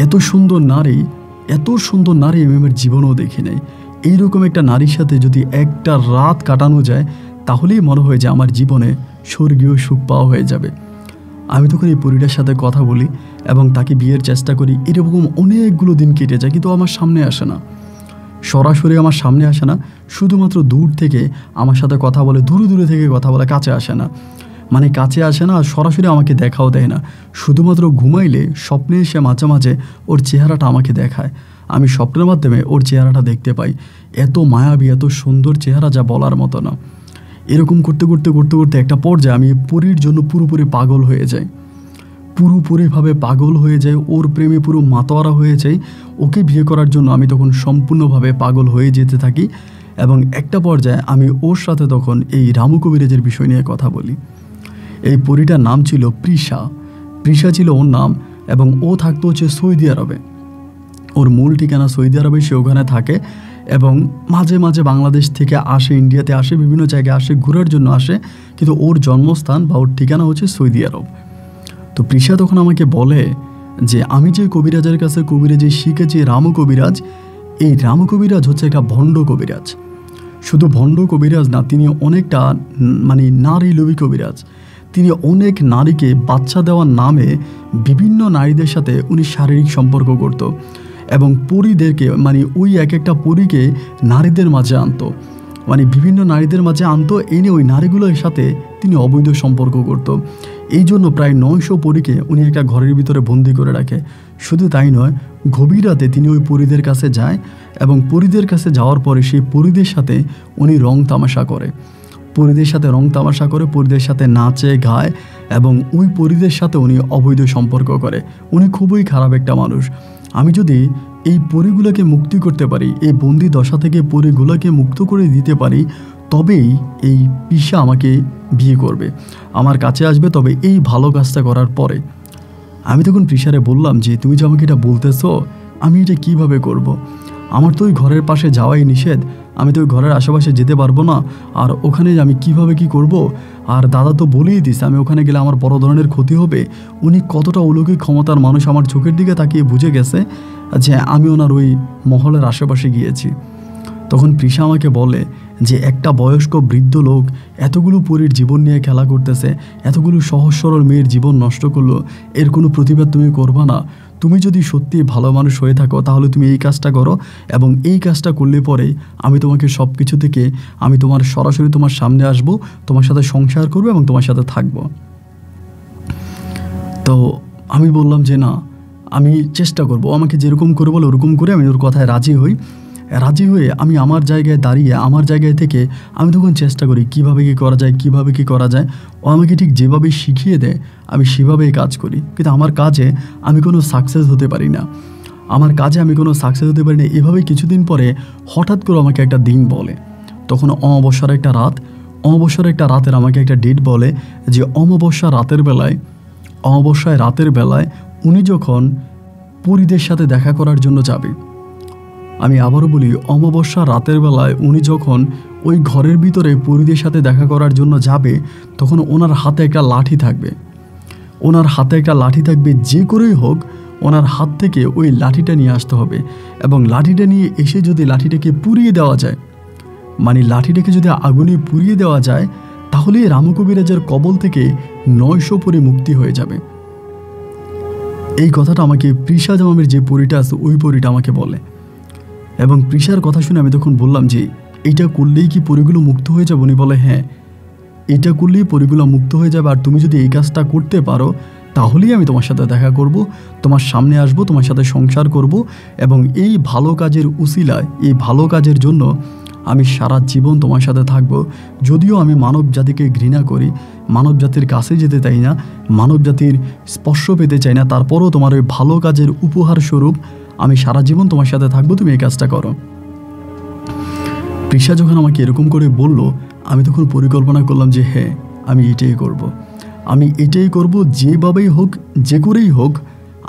এত সুন্দর নারী আমি আমার জীবনেও দেখি নাই। এইরকম একটা নারীর সাথে যদি একটা রাত কাটানো যায়, তাহলেই মনে হয় যে আমার জীবনে স্বর্গীয় সুখ পাওয়া হয়ে যাবে। আমি তখন এই পরীটার সাথে কথা বলি, এবং তাকে বিয়ের চেষ্টা করি। এরকম অনেকগুলো দিন কেটে যায়, কিন্তু আমার সামনে আসে না, সরাসরি আমার সামনে আসে না, শুধুমাত্র দূর থেকে আমার সাথে কথা বলে, দূরে থেকে কথা বলে, কাছে আসে না, আর সরাসরি আমাকে দেখাও দেয় না। শুধুমাত্র ঘুমাইলে স্বপ্নে এসে মাঝে মাঝে ওর চেহারাটা আমাকে দেখায়, আমি স্বপ্নের মাধ্যমে ওর চেহারাটা দেখতে পাই। এত মায়াবী, এত সুন্দর চেহারা, যা বলার মতো না। এরকম করতে একটা পর্যায়ে আমি পরীর জন্য পুরোপুরি পাগল হয়ে যাই, ওর প্রেমে পুরো মাতোয়ারা হয়ে যাই। ওকে বিয়ে করার জন্য আমি তখন সম্পূর্ণভাবে পাগল হয়ে যেতে থাকি, এবং একটা পর্যায়ে আমি ওর সাথে তখন এই রামু কবিরাজের বিষয় নিয়ে কথা বলি। এই পরীটার নাম ছিল প্রিশা। প্রিশা ছিল ওর নাম, এবং ও থাকতো হচ্ছে সৌদি আরবে। ওর মূল ঠিকানা সৌদি আরবে, সে ওখানে থাকে এবং মাঝে মাঝে বাংলাদেশ থেকে আসে, ইন্ডিয়াতে আসে, বিভিন্ন জায়গায় আসে, ঘোরার জন্য আসে, কিন্তু ওর জন্মস্থান বা ওর ঠিকানা হচ্ছে সৌদি আরব। তো প্রিশা তখন আমাকে বলে যে আমি যে কবিরাজের কাছে কবিরাজি শিখেছি রামু কবিরাজ, এই রামু কবিরাজ হচ্ছে একটা ভণ্ড কবিরাজ। শুধু ভণ্ড কবিরাজ না, তিনি অনেকটা মানে নারী লোভী কবিরাজ। তিনি অনেক নারীকে বাচ্চা দেওয়ার নামে বিভিন্ন নারীদের সাথে উনি শারীরিক সম্পর্ক করত এবং পরীদেরকে মানে ওই এক একটা পরীকে নারীদের মাঝে আনতো, মানে বিভিন্ন নারীদের মাঝে আনতো, এনে ওই নারীগুলোর সাথে তিনি অবৈধ সম্পর্ক করত। এই জন্য প্রায় 900 পরীকে উনি একটা ঘরের ভিতরে বন্দি করে রাখে। শুধু তাই নয়, গভীর রাতে তিনি ওই পরীদের কাছে যায় এবং পরীদের কাছে যাওয়ার পরে সেই পরীদের সাথে উনি রং তামাশা করে, পরীদের সাথে রং তামাশা করে, পরীদের সাথে নাচে গায় এবং ওই পরীদের সাথে উনি অবৈধ সম্পর্ক করে। উনি খুবই খারাপ একটা মানুষ। আমি যদি এই পরীগুলোকে মুক্তি করতে পারি, এই বন্দি দশা থেকে পরীগুলোকে মুক্ত করে দিতে পারি, তবেই এই প্রিশা আমাকে বিয়ে করবে, আমার কাছে আসবে, তবে এই ভালো কাজটা করার পরে। আমি তখন প্রিশারে বললাম যে তুমি যে আমাকে এটা বলতেছো, আমি এটা কিভাবে করব। আমার তো ওই ঘরের পাশে যাওয়াই নিষেধ, আমি তো ওই ঘরের আশেপাশে যেতে পারবো না, আর ওখানে আমি কিভাবে কি করব। আর দাদা তো বলেই দিস আমি ওখানে গেলে আমার বড় ধরনের ক্ষতি হবে। উনি কতটা অলৌকিক ক্ষমতার মানুষ আমার চোখের দিকে তাকিয়ে বুঝে গেছে যে আমি ওনার ওই মহলের আশেপাশে গিয়েছি। তখন প্রিশা আমাকে বলে যে একটা বয়স্ক বৃদ্ধ লোক এতগুলো পরীর জীবন নিয়ে খেলা করতেছে, এতগুলো সহজ সরল মেয়ের জীবন নষ্ট করলো, এর কোনো প্রতিবাদ তুমি করবা না? তুমি যদি সত্যি ভালো মানুষ হয়ে থাকো তাহলে তুমি এই কাজটা করো, এবং এই কাজটা করলে পরেই আমি তোমাকে সব কিছু থেকে আমি তোমার সরাসরি তোমার সামনে আসবো, তোমার সাথে সংসার করবো এবং তোমার সাথে থাকবো। তো আমি বললাম যে না, আমি চেষ্টা করবো, আমাকে যেরকম করে বলে ওরকম করে আমি ওর কথায় রাজি হই। রাজি হয়ে আমি আমার জায়গায় দাঁড়িয়ে আমার জায়গায় থেকে আমি তখন চেষ্টা করি কীভাবে কী করা যায়, কীভাবে কী করা যায়। ও আমাকে ঠিক যেভাবে শিখিয়ে দেয় আমি সেভাবেই কাজ করি, কিন্তু আমার কাজে আমি কোনো সাকসেস হতে পারি না। এভাবে কিছুদিন পরে হঠাৎ করে আমাকে একটা দিন বলে, তখন অমাবস্যার একটা রাতের আমাকে একটা ডেট বলে যে অমাবস্যায় রাতের বেলায় উনি যখন পরীদের সাথে দেখা করার জন্য যাবে। আমি আবারও বলি, অমাবস্যা রাতের বেলায় উনি যখন ওই ঘরের ভিতরে পরীদের সাথে দেখা করার জন্য যাবে, তখন ওনার হাতে একটা লাঠি থাকবে। যে করেই হোক ওনার হাত থেকে ওই লাঠিটা নিয়ে আসতে হবে, এবং লাঠিটা নিয়ে এসে যদি লাঠিটাকে পুড়িয়ে দেওয়া যায়, মানে লাঠিটাকে যদি আগুনে পুড়িয়ে দেওয়া যায়, তাহলে রামু কবিরাজের কবল থেকে 900 পরী মুক্তি হয়ে যাবে। এই কথাটা আমাকে প্রিশা জামামের যে পরীটা আছে ওই পরীটা আমাকে বলে, এবং প্রিশার কথা শুনে আমি তখন বললাম যে এটা করলেই কি পরীগুলো মুক্ত হয়ে যাবে? উনি বলে হ্যাঁ, এটা করলেই পরীগুলো মুক্ত হয়ে যাবে, আর তুমি যদি এই কাজটা করতে পারো তাহলেই আমি তোমার সাথে দেখা করব, তোমার সামনে আসব, তোমার সাথে সংসার করব, এবং এই ভালো কাজের উসিলায়, এই ভালো কাজের জন্য আমি সারা জীবন তোমার সাথে থাকব। যদিও আমি মানব জাতিকে ঘৃণা করি, মানব জাতির কাছে যেতে চাই না, মানব জাতির স্পর্শ পেতে চাই না, তারপরও তোমার ওই ভালো কাজের উপহার স্বরূপ আমি সারা জীবন তোমার সাথে থাকবো, তুমি এই কাজটা করো। প্রিশা যখন আমাকে এরকম করে বলল, আমি তখন পরিকল্পনা করলাম যে হ্যাঁ, আমি এটাই করব, যেভাবেই হোক, যে করেই হোক,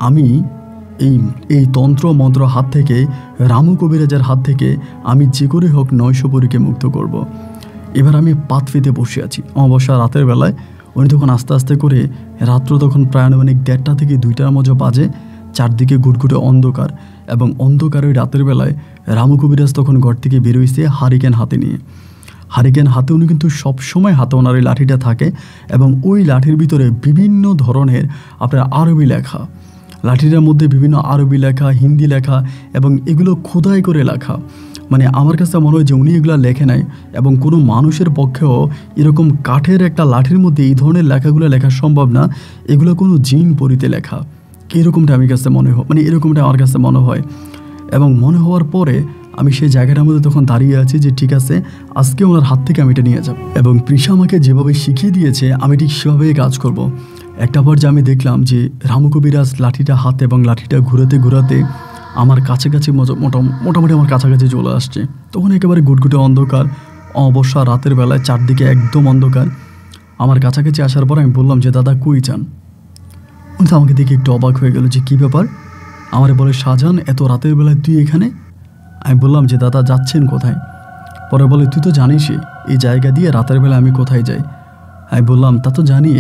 আমি এই তন্ত্র মন্ত্র হাত থেকে, রামু কবিরাজের হাত থেকে আমি যে করে হোক 900 পরীকে মুক্ত করব। এবার আমি পাত পেতে বসে আছি অমাবস্যা রাতের বেলায়। উনি তখন আস্তে আস্তে করে, রাত্র তখন প্রায় আনুমানিক 1:30 থেকে 2টার মধ্যে বাজে, চারদিকে ঘুটঘুটে অন্ধকার, এবং অন্ধকার ওই রাতের বেলায় রামু কবিরাজ তখন ঘর থেকে বেরোইছে হারিকেন হাতে। উনি কিন্তু সবসময় হাতে ওনার ওই লাঠিটা থাকে, এবং ওই লাঠির ভিতরে বিভিন্ন ধরনের আপনার আরবি লেখা, লাঠিটার মধ্যে বিভিন্ন আরবি লেখা, হিন্দি লেখা, এবং এগুলো খোদাই করে লেখা। মানে আমার কাছে মনে হয় যে উনি এগুলো লেখে নাই, এবং কোনো মানুষের পক্ষেও এরকম কাঠের একটা লাঠির মধ্যে এই ধরনের লেখাগুলো লেখা সম্ভব না। এগুলো কোনো জিন পরিতে লেখা, এরকমটা আমার কাছে মনে হয়। এবং মনে হওয়ার পরে আমি সেই জায়গাটার মধ্যে তখন দাঁড়িয়ে আছি যে ঠিক আছে, আজকে ওনার হাত থেকে আমি এটা নিয়ে যাব, এবং প্রিশা আমাকে যেভাবে শিখিয়ে দিয়েছে আমি ঠিক সেভাবেই কাজ করব। একটা পর্যায়ে আমি দেখলাম যে রামু কবিরাজ লাঠিটা হাতে এবং লাঠিটা ঘুরাতে ঘুরাতে আমার কাছাকাছি মোটামুটি আমার কাছাকাছি চলে আসছে। তখন একেবারে গুটগুটে অন্ধকার, অবশ্যই রাতের বেলায় চারদিকে একদম অন্ধকার। আমার কাছাকাছি আসার পর আমি বললাম যে দাদা কই যান? উনি তো আমাকে দেখে একটু অবাক হয়ে গেল যে কী ব্যাপার। আমারে বলে শাহজাহান এত রাতের বেলায় তুই এখানে? আমি বললাম যে দাদা যাচ্ছেন কোথায়? পরে বলে তুই তো জানিসই এই জায়গা দিয়ে রাতের বেলায় আমি কোথায় যাই। আমি বললাম তা তো জানি,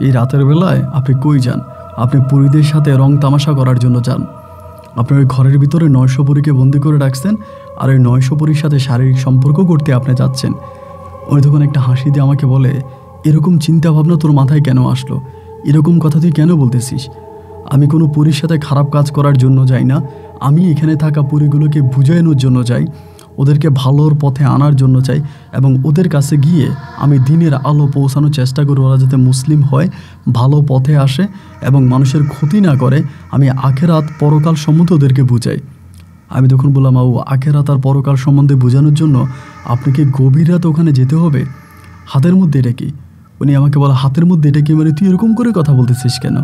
এই রাতের বেলায় আপনি কই যান? আপনি পরীদের সাথে রং তামাশা করার জন্য যান। আপনার ওই ঘরের ভিতরে 900 পরীকে বন্দি করে রাখছেন, আর ওই 900 পরীর সাথে শারীরিক সম্পর্ক করতে আপনি যাচ্ছেন। উনি তখন একটা হাসি দিয়ে আমাকে বলে, এরকম চিন্তা ভাবনা তোর মাথায় কেন আসলো? এরকম কথা তুই কেন বলতেছিস? আমি কোনো পরীর সাথে খারাপ কাজ করার জন্য যাই না, আমি এখানে থাকা পরীগুলোকে বুঝানোর জন্য যাই, ওদেরকে ভালোর পথে আনার জন্য চাই, এবং ওদের কাছে গিয়ে আমি দিনের আলো পৌঁছানোর চেষ্টা করি, ওরা যাতে মুসলিম হয়, ভালো পথে আসে এবং মানুষের ক্ষতি না করে। আমি আখেরাত পরকাল সম্বন্ধে ওদেরকে বুঝাই। আমি তখন বললাম ও আখেরাত আর পরকাল সম্বন্ধে বোঝানোর জন্য আপনাকে গভীর রাত ওখানে যেতে হবে? হাতের মধ্যে এটা কি? উনি আমাকে বলে হাতের মধ্যে এটা কি, মানে তুই এরকম করে কথা বলতেছিস কেন?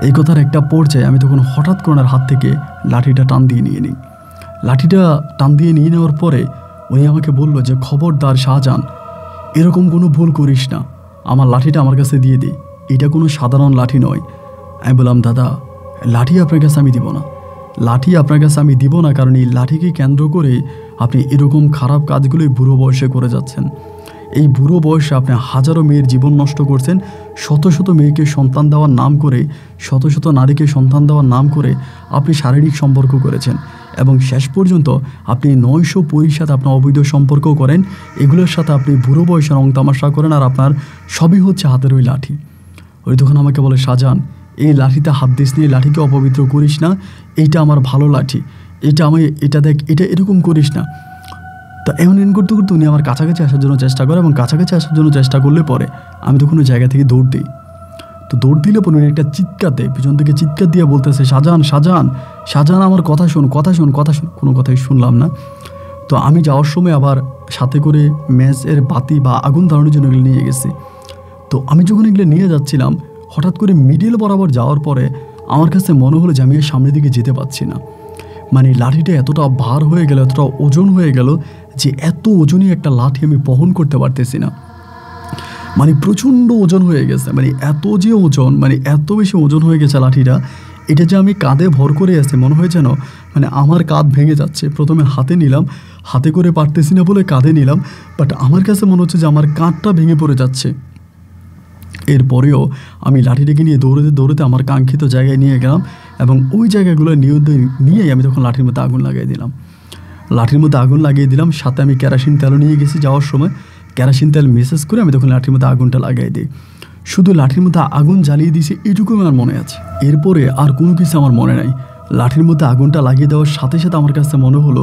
এই কথার একটা পর্যায়ে আমি তখন হঠাৎ করে ওনার হাত থেকে লাঠিটা টান দিয়ে নিয়ে নিই। লাঠিটা টান দিয়ে নিয়ে নেওয়ার পরে উনি আমাকে বলল যে খবরদার শাহজাহান, এরকম কোনো ভুল করিস না, আমার লাঠিটা আমার কাছে দিয়ে দে, এটা কোনো সাধারণ লাঠি নয়। আমি বললাম দাদা লাঠি আপনার কাছে আমি দিব না, লাঠি আপনার কাছে আমি দিব না, কারণ এই লাঠিকে কেন্দ্র করে আপনি এরকম খারাপ কাজগুলোই বুড়ো বয়সে করে যাচ্ছেন। এই বুড়ো বয়সে আপনি হাজারো মেয়ের জীবন নষ্ট করছেন, শত শত মেয়েকে সন্তান দেওয়ার নাম করে, শত শত নারীকে সন্তান দেওয়ার নাম করে আপনি শারীরিক সম্পর্ক করেছেন, এবং শেষ পর্যন্ত আপনি 900 পরীর সাথে আপনার অবৈধ সম্পর্ক করেন। এগুলোর সাথে আপনি বুড়ো বয়সে রং তামাশা করেন, আর আপনার সবই হচ্ছে হাতের ওই লাঠি। ওই তখন আমাকে বলে শাহজাহান এই লাঠিতে হাত দিস নিয়ে লাঠিকে অপবিত্র করিস না, এইটা আমার ভালো লাঠি, এটা দেখ, এটা এরকম করিস না। তো এমন করতে করতে উনি আমার কাছাকাছি আসার জন্য চেষ্টা করে, এবং কাছাকাছি আসার জন্য চেষ্টা করলে পরে আমি তখন ওই জায়গা থেকে দৌড় দিই। তো দৌড় দিলে পরে উনি একটা চিৎকার দেয়, পিছন থেকে চিৎকার দিয়ে বলতেছে শাহজাহান শাহজাহান শাহজাহান আমার কথা শোন, কথা শোন, কথা শোন। কোনো কথাই শুনলাম না। তো আমি যাওয়ার সময় আবার সাথে করে ম্যাচের বাতি বা আগুন ধরানোর জন্য এগুলো নিয়ে গেছি। তো আমি যখন এগুলো নিয়ে যাচ্ছিলাম, হঠাৎ করে মিডিল বরাবর যাওয়ার পরে আমার কাছে মনে হলো যে আমি এর সামনের দিকে যেতে পারছি না। মানে লাঠিটা এতটা ভার হয়ে গেল, এতটা ওজন হয়ে গেল যে এত ওজনই একটা লাঠি আমি বহন করতে পারতেছি না। মানে প্রচণ্ড ওজন হয়ে গেছে, মানে এত যে ওজন, মানে এত বেশি ওজন হয়ে গেছে লাঠিটা, এটা যে আমি কাঁধে ভর করে আসছি মনে হয় যেন মানে আমার কাঁধ ভেঙে যাচ্ছে। প্রথমে হাতে নিলাম, হাতে করে পারতেছি না বলে কাঁধে নিলাম, বাট আমার কাছে মনে হচ্ছে যে আমার কাঁধটা ভেঙে পড়ে যাচ্ছে। এরপরেও আমি লাঠিটাকে নিয়ে দৌড়তে দৌড়তে আমার কাঙ্ক্ষিত জায়গায় নিয়ে গেলাম, এবং ওই জায়গাগুলো নিয়েই আমি তখন লাঠির মধ্যে আগুন লাগিয়ে দিলাম। লাঠির মধ্যে আগুন লাগিয়ে দিলাম, সাথে আমি কেরোসিন তেলও নিয়ে গেছি। যাওয়ার সময় কেরোসিন তেল মেসেজ করে আমি তখন লাঠির মধ্যে আগুনটা লাগিয়ে দিই। শুধু লাঠির মধ্যে আগুন জ্বালিয়ে দিয়েছি এটুকুই আমার মনে আছে, এরপরে আর কোনো কিছু আমার মনে নাই। লাঠির মধ্যে আগুনটা লাগিয়ে দেওয়ার সাথে সাথে আমার কাছে মনে হলো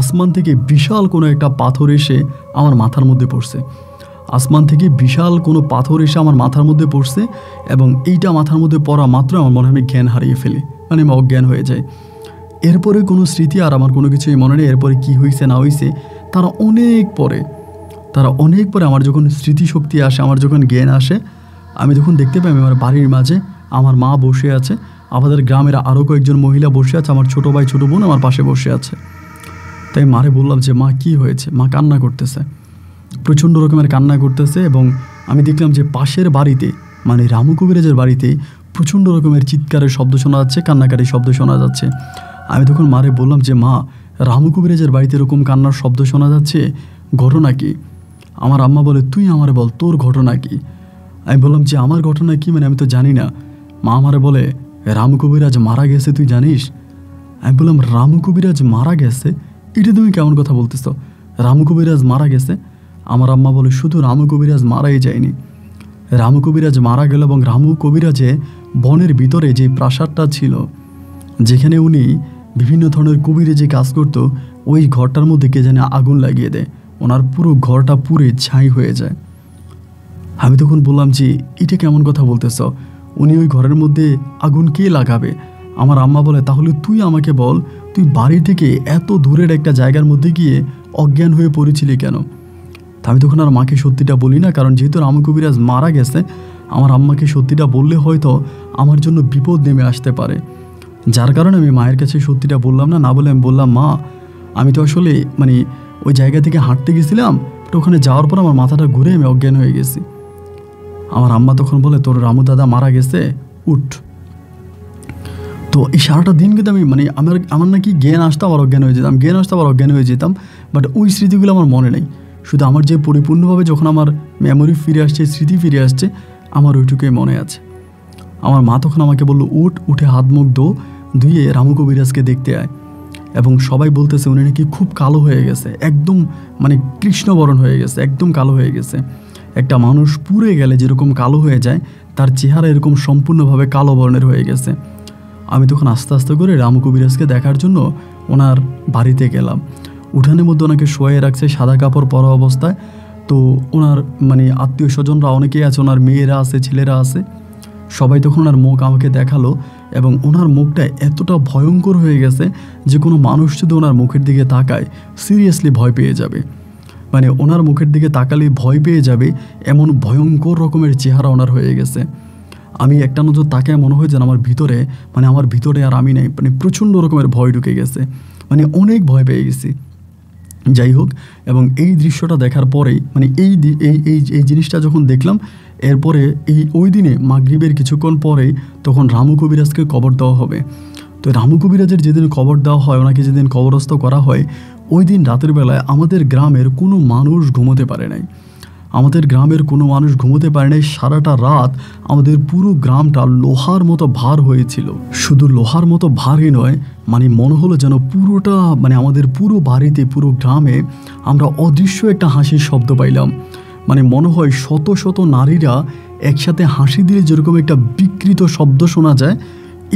আসমান থেকে বিশাল কোনো একটা পাথর এসে আমার মাথার মধ্যে পড়ছে। আসমান থেকে বিশাল কোনো পাথর এসে আমার মাথার মধ্যে পড়ছে, এবং এইটা মাথার মধ্যে পড়া মাত্র আমার মনে হয় আমি জ্ঞান হারিয়ে ফেলি, মানে আমি অজ্ঞান হয়ে যাই। এরপরে কোনো স্মৃতি আর আমার কোনো কিছুই মনে নেই। এরপরে কী হয়েছে না হয়েছে তারা অনেক পরে আমার যখন স্মৃতিশক্তি আসে, আমার যখন জ্ঞান আসে, আমি যখন দেখতে পাই আমার বাড়ির মাঝে আমার মা বসে আছে, আমাদের গ্রামের আরও কয়েকজন মহিলা বসে আছে, আমার ছোটো ভাই ছোটো বোন আমার পাশে বসে আছে। তাই মারে বললাম যে মা কী হয়েছে? মা কান্না করতেছে, প্রচণ্ড রকমের কান্না করতেছে, এবং আমি দেখলাম যে পাশের বাড়িতে মানে রামু কবিরাজের বাড়িতে প্রচণ্ড রকমের চিৎকারের শব্দ শোনা যাচ্ছে, কান্নাকাটির শব্দ শোনা যাচ্ছে। আমি তখন মারে বললাম যে মা রামু কবিরাজের বাড়িতে এরকম কান্নার শব্দ শোনা যাচ্ছে, ঘটনা কি? আমার আম্মা বলে তুই আমারে বল তোর ঘটনা কি? আমি বললাম যে আমার ঘটনা কি, মানে আমি তো জানি না। মা আমারে বলে রামু কবিরাজ মারা গেছে, তুই জানিস? আমি বললাম রামু কবিরাজ মারা গেছে? এটা তুমি কেমন কথা বলতেছ? রামু কবিরাজ মারা গেছে? আমার আম্মা বলে শুধু রামু কবিরাজ মারাই যায়নি, রামু কবিরাজ মারা গেল, এবং রামু কবিরাজে বনের ভিতরে যে প্রাসাদটা ছিল, যেখানে উনি বিভিন্ন ধরনের কবিরাজি কাজ করত, ওই ঘরটার মধ্যে কে যেন আগুন লাগিয়ে দেয়, ওনার পুরো ঘরটা পুড়ে ছাই হয়ে যায়। আমি তখন বললাম যে এটা কেমন কথা বলতেছ? উনি ওই ঘরের মধ্যে আগুন কে লাগাবে? আমার আম্মা বলে তাহলে তুই আমাকে বল, তুই বাড়ি থেকে এত দূরের একটা জায়গার মধ্যে গিয়ে অজ্ঞান হয়ে পড়েছিলি কেন? আমি তখন আর মাকে সত্যিটা বলি না, কারণ যেহেতু রামু কবিরাজ মারা গেছে, আমার আম্মাকে সত্যিটা বললে হয়তো আমার জন্য বিপদ নেমে আসতে পারে। যার কারণে আমি মায়ের কাছে সত্যিটা বললাম না, না বলে আমি বললাম, মা আমি তো আসলে মানে ওই জায়গা থেকে হাঁটতে গেছিলাম, তো ওখানে যাওয়ার পর আমার মাথাটা ঘুরে আমি অজ্ঞান হয়ে গেছি। আমার আম্মা তখন বলে, তোর রামু দাদা মারা গেছে, উঠ। তো এই সারাটা দিন কিন্তু আমি মানে আমার নাকি জ্ঞান আসতো আবার অজ্ঞান হয়ে যেতাম, জ্ঞান আসতো আবার অজ্ঞান হয়ে যেতাম, বাট ওই স্মৃতিগুলো আমার মনে নেই। শুধু আমার যে পরিপূর্ণভাবে যখন আমার মেমোরি ফিরে আসছে, স্মৃতি ফিরে আসছে, আমার ওইটুকুই মনে আছে। আমার মা তখন আমাকে বললো, উঠে হাত মুখ ধুয়ে রামু কবিরাজকে দেখতে আয়। এবং সবাই বলতেছে উনি নাকি খুব কালো হয়ে গেছে, একদম মানে কৃষ্ণবরণ হয়ে গেছে, একদম কালো হয়ে গেছে। একটা মানুষ পুড়ে গেলে যেরকম কালো হয়ে যায়, তার চেহারা এরকম সম্পূর্ণভাবে কালো বর্ণের হয়ে গেছে। আমি তখন আস্তে আস্তে করে রামু কবিরাজকে দেখার জন্য ওনার বাড়িতে গেলাম। উঠানের মধ্যে ওনাকে শোয়ে রাখছে সাদা কাপড় পরা অবস্থায়। তো ওনার মানে আত্মীয় স্বজনরা অনেকেই আছে, ওনার মেয়েরা আছে, ছেলেরা আছে। সবাই তখন ওনার মুখ আমাকে দেখালো এবং ওনার মুখটা এতটা ভয়ঙ্কর হয়ে গেছে যে কোনো মানুষ যদি ওনার মুখের দিকে তাকায় সিরিয়াসলি ভয় পেয়ে যাবে। মানে ওনার মুখের দিকে তাকালে ভয় পেয়ে যাবে, এমন ভয়ঙ্কর রকমের চেহারা ওনার হয়ে গেছে। আমি একটা নজর তাকায় মনে হয় যেন আমার ভিতরে আর আমি নেই, মানে প্রচণ্ড রকমের ভয় ঢুকে গেছে, মানে অনেক ভয় পেয়ে গেছি। যাই হোক, এবং এই দৃশ্যটা দেখার পরেই মানে এই জিনিসটা যখন দেখলাম, এরপরে ওই দিনে মাগরিবের কিছুক্ষণ পরেই তখন রামু কবিরাজকে কবর দেওয়া হবে। তো রামু কবিরাজের যেদিন কবর দেওয়া হয়, ওনাকে যেদিন কবরস্থ করা হয়, ওই দিন রাতের বেলায় আমাদের গ্রামের কোনো মানুষ ঘুমোতে পারে নাই। সারাটা রাত আমাদের পুরো গ্রামটা লোহার মতো ভার হয়েছিল। শুধু লোহার মতো ভারই নয়, মানে মনে হলো যেন পুরোটা মানে আমাদের পুরো বাড়িতে, পুরো গ্রামে আমরা অদৃশ্য একটা হাসির শব্দ পাইলাম। মানে মনে হয় শত শত নারীরা একসাথে হাসি দিলে যেরকম একটা বিকৃত শব্দ শোনা যায়,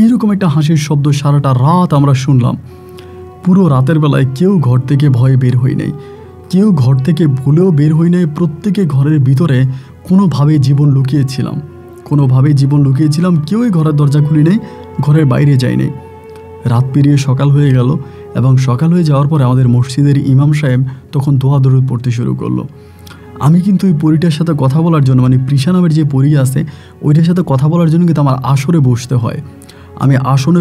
এইরকম একটা হাসির শব্দ সারাটা রাত আমরা শুনলাম। পুরো রাতের বেলায় কেউ ঘর থেকে ভয়ে বের হই নাই, কেউ ঘর থেকে ভুলেও বের হই নাই। প্রত্যেকে ঘরের ভিতরে কোনোভাবেই জীবন লুকিয়েছিলাম, কেউই ঘরের দরজা খুলি নেই, ঘরের বাইরে যাই নাই। রাত পেরিয়ে সকাল হয়ে গেল এবং সকাল হয়ে যাওয়ার পরে আমাদের মসজিদের ইমাম সাহেব তখন দোয়া দরুদ পড়তে শুরু করলো। আমি কিন্তু ওই পরীটার সাথে কথা বলার জন্য, মানে প্রিশা নামের যে পরী আছে ওইটার সাথে কথা বলার জন্য কিন্তু আমার আসরে বসতে হয়। আসনে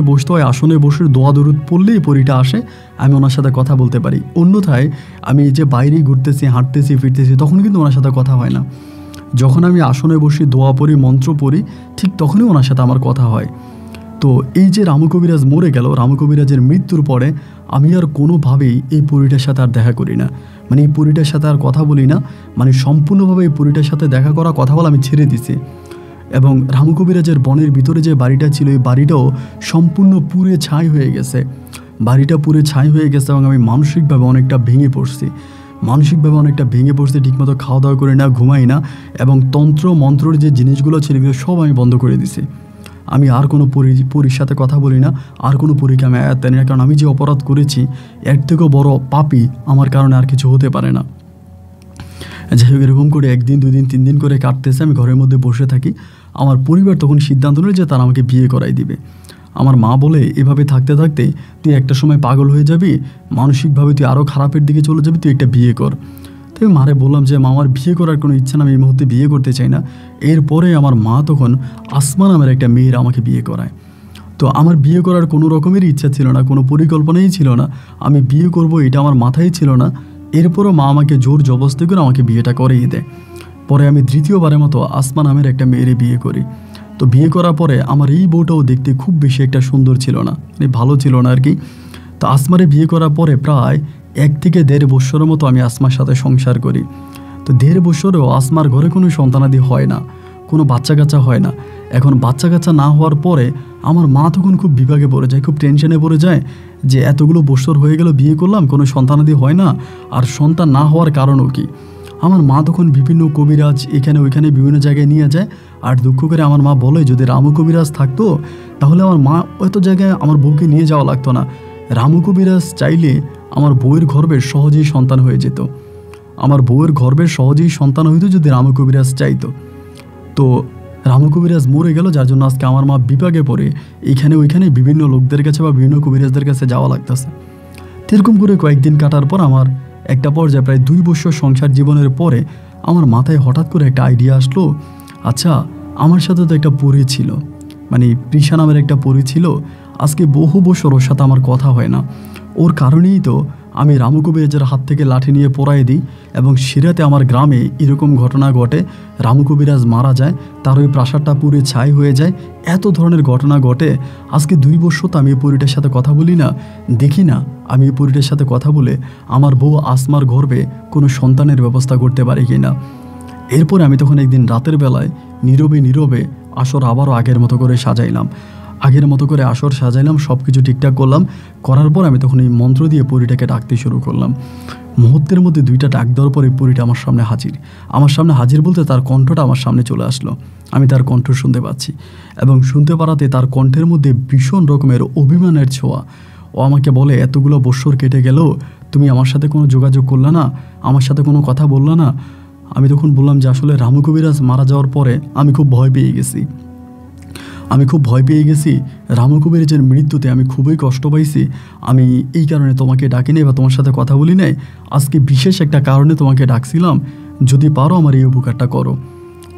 বসে দোয়া দরুদ পড়লেই পরীটা আসে, আমি ওনার সাথে কথা বলতে পারি। অন্যথায় আমি যে বাইরে ঘুরতেছি, হাঁটতেছি, ফিরতেছি, তখন কিন্তু ওনার সাথে কথা হয় না। যখন আমি আসনে বসি, দোয়া পড়ি, মন্ত্র পড়ি, ঠিক তখনই ওনার সাথে আমার কথা হয়। তো এই যে রামু কবিরাজ মরে গেল, রামু কবিরাজের মৃত্যুর পরে আমি আর কোনোভাবেই এই পরীটার সাথে আর দেখা করি না, মানে এই পরীটার সাথে আর কথা বলি না, মানে সম্পূর্ণভাবে এই পরীটার সাথে দেখা করা, কথা বলা আমি ছেড়ে দিছি। এবং রামু কবিরাজের বনের ভিতরে যে বাড়িটা ছিল, এই বাড়িটাও সম্পূর্ণ পুড়ে ছাই হয়ে গেছে। এবং আমি মানসিকভাবে অনেকটা ভেঙে পড়ছি, ঠিকমতো খাওয়া দাওয়া করি না, ঘুমাই না, এবং তন্ত্র মন্ত্রর যে জিনিসগুলো ছিল এগুলো সব আমি বন্ধ করে দিছি। আমি আর কোনো পরীর সাথে কথা বলি না, আর কোনো পরীকে আমি আয়াত জানি না, কারণ আমি যে অপরাধ করেছি এর থেকেও বড় পাপী আমার কারণে আর কিছু হতে পারে না। যাই হোক, এরকম করে 1 দিন 2 দিন 3 দিন করে কাটতেছে, আমি ঘরের মধ্যে বসে থাকি। আমার পরিবার তখন সিদ্ধান্ত নিল যে তারা আমাকে বিয়ে করাই দিবে। আমার মা বলে, এভাবে থাকতে থাকতে তুই একটা সময় পাগল হয়ে যাবি, মানসিকভাবে তুই আরও খারাপের দিকে চলে যাবি, তুই একটা বিয়ে কর। তো আমি মারে বললাম যে মা, আমার বিয়ে করার কোনো ইচ্ছা না, আমি এই মুহূর্তে বিয়ে করতে চাই না। এরপরে আমার মা তখন আসমা নামের একটা মেয়ের আমাকে বিয়ে করায়। তো আমার বিয়ে করার কোনো রকমেরই ইচ্ছা ছিল না, কোনো পরিকল্পনাই ছিল না, আমি বিয়ে করব এটা আমার মাথায় ছিল না। এরপরও মা আমাকে জোর জবরদস্তি করে আমাকে বিয়েটা করিয়ে দেয়। পরে আমি দ্বিতীয়বারের মতো আসমা নামের একটা মেয়ের বিয়ে করি। তো বিয়ে করার পরে আমার এই বউটাও দেখতে খুব বেশি একটা সুন্দর ছিল না, মানে ভালো ছিল না আর কি। তো আসমারে বিয়ে করার পরে প্রায় 1 থেকে 1.5 বছরের মতো আমি আসমার সাথে সংসার করি। তো 1.5 বছরেও আসমার ঘরে কোনো সন্তানাদি হয় না, কোনো বাচ্চা কাচ্চা হয় না। এখন বাচ্চা কাচ্চা না হওয়ার পরে আমার মা তখন খুব বিপাকে পড়ে যায়, খুব টেনশনে পড়ে যায় যে এতগুলো বছর হয়ে গেল, বিয়ে করলাম, কোনো সন্তানাদি হয় না, আর সন্তান না হওয়ার কারণও কি। আমার মা তখন বিভিন্ন কবিরাজ এখানে ওইখানে বিভিন্ন জায়গায় নিয়ে যায়। আর দুঃখ করে আমার মা বলে, যদি রামু কবিরাজ থাকতো তাহলে আমার মা এত জায়গায় আমার বউকে নিয়ে যাওয়া লাগতো না। রামু কবিরাজ চাইলে আমার বউয়ের গর্ভে সহজেই সন্তান হয়ে যেত, যদি রামু কবিরাজ চাইতো। তো রামু কবিরাজ মরে গেল, যার জন্য আজকে আমার মা বিপাকে পড়ে এখানে ওইখানে বিভিন্ন লোকদের কাছে বা বিভিন্ন কবিরাজদের কাছে যাওয়া লাগতেছে। এরকম করে কয়েকদিন কাটার পর আমার একটা পর্যায়ে প্রায় 2 বছর সংসার জীবনের পরে আমার মাথায় হঠাৎ করে একটা আইডিয়া আসলো, আচ্ছা আমার সাথে তো একটা পরী ছিল, মানে প্রিশা নামের একটা পরী ছিল, আজকে বহু বছর ওর সাথে আমার কথা হয় না। ওর কারণেই তো আমি রামু কবিরাজের হাত থেকে লাঠি নিয়ে পড়াই দিই এবং সিরাতে আমার গ্রামে এরকম ঘটনা ঘটে, রামু কবিরাজ মারা যায়, তার ওই প্রাসাদটা পুড়ে ছাই হয়ে যায়, এত ধরনের ঘটনা ঘটে। আজকে 2 বছর তো আমি এই পরিটার সাথে কথা বলি না, দেখি না আমি এই পরিটার সাথে কথা বলে আমার বউ আসমার গর্ভে কোনো সন্তানের ব্যবস্থা করতে পারি কি না। এরপরে আমি তখন একদিন রাতের বেলায় নীরবে নীরবে আসর আবারও আগের মতো করে সাজাইলাম, আগের মতো করে আসর সাজাইলাম, সব কিছু ঠিকঠাক করলাম। করার পর আমি তখন এই মন্ত্র দিয়ে পরীটাকে ডাকতে শুরু করলাম। মুহূর্তের মধ্যে 2টা ডাক দেওয়ার পরে পরীটা আমার সামনে হাজির। আমার সামনে হাজির বলতে তার কণ্ঠটা আমার সামনে চলে আসলো। আমি তার কণ্ঠ শুনতে পাচ্ছি এবং শুনতে পারাতে তার কণ্ঠের মধ্যে ভীষণ রকমের অভিমানের ছোঁয়া। ও আমাকে বলে, এতগুলো বৎসর কেটে গেল, তুমি আমার সাথে কোনো যোগাযোগ করলে না, আমার সাথে কোনো কথা বললে না। আমি তখন বললাম যে আসলে রামু কবিরাজ মারা যাওয়ার পরে আমি খুব ভয় পেয়ে গেছি, রামু কবিরাজের মৃত্যুতে আমি খুবই কষ্ট পাইছি। আমি এই কারণে তোমাকে ডাকিনি বা তোমার সাথে কথা বলি নাই। আজকে বিশেষ একটা কারণে তোমাকে ডাকছিলাম, যদি পারো আমার এই উপকারটা করো।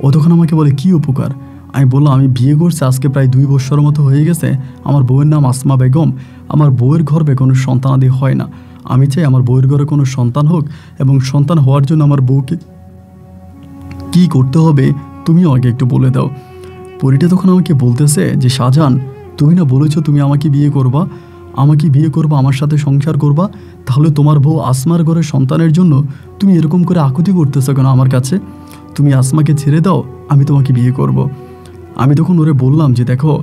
ও তখন আমাকে বলে, কি উপকার? আমি বললাম, আমি বিয়ে করছি আজকে প্রায় 2 বছরের মতো হয়ে গেছে। আমার বউয়ের নাম আসমা বেগম। আমার বউয়ের গর্ভে কোনো সন্তানাদি হয় না। আমি চাই আমার বউয়ের ঘরে কোনো সন্তান হোক এবং সন্তান হওয়ার জন্য আমার বউকে কি করতে হবে তুমিও আগে একটু বলে দাও। পরীটা তখন আমাকে বলতেছে যে শাহজাহান, তুমি না বলেছো তুমি আমাকে বিয়ে করবা, আমার সাথে সংসার করবা, তাহলে তোমার বউ আসমার ঘরে সন্তানের জন্য তুমি এরকম করে আকুতি করতেছো কেন আমার কাছে? তুমি আসমাকে ছেড়ে দাও, আমি তোমাকে বিয়ে করব। আমি তখন ওরে বললাম যে দেখো,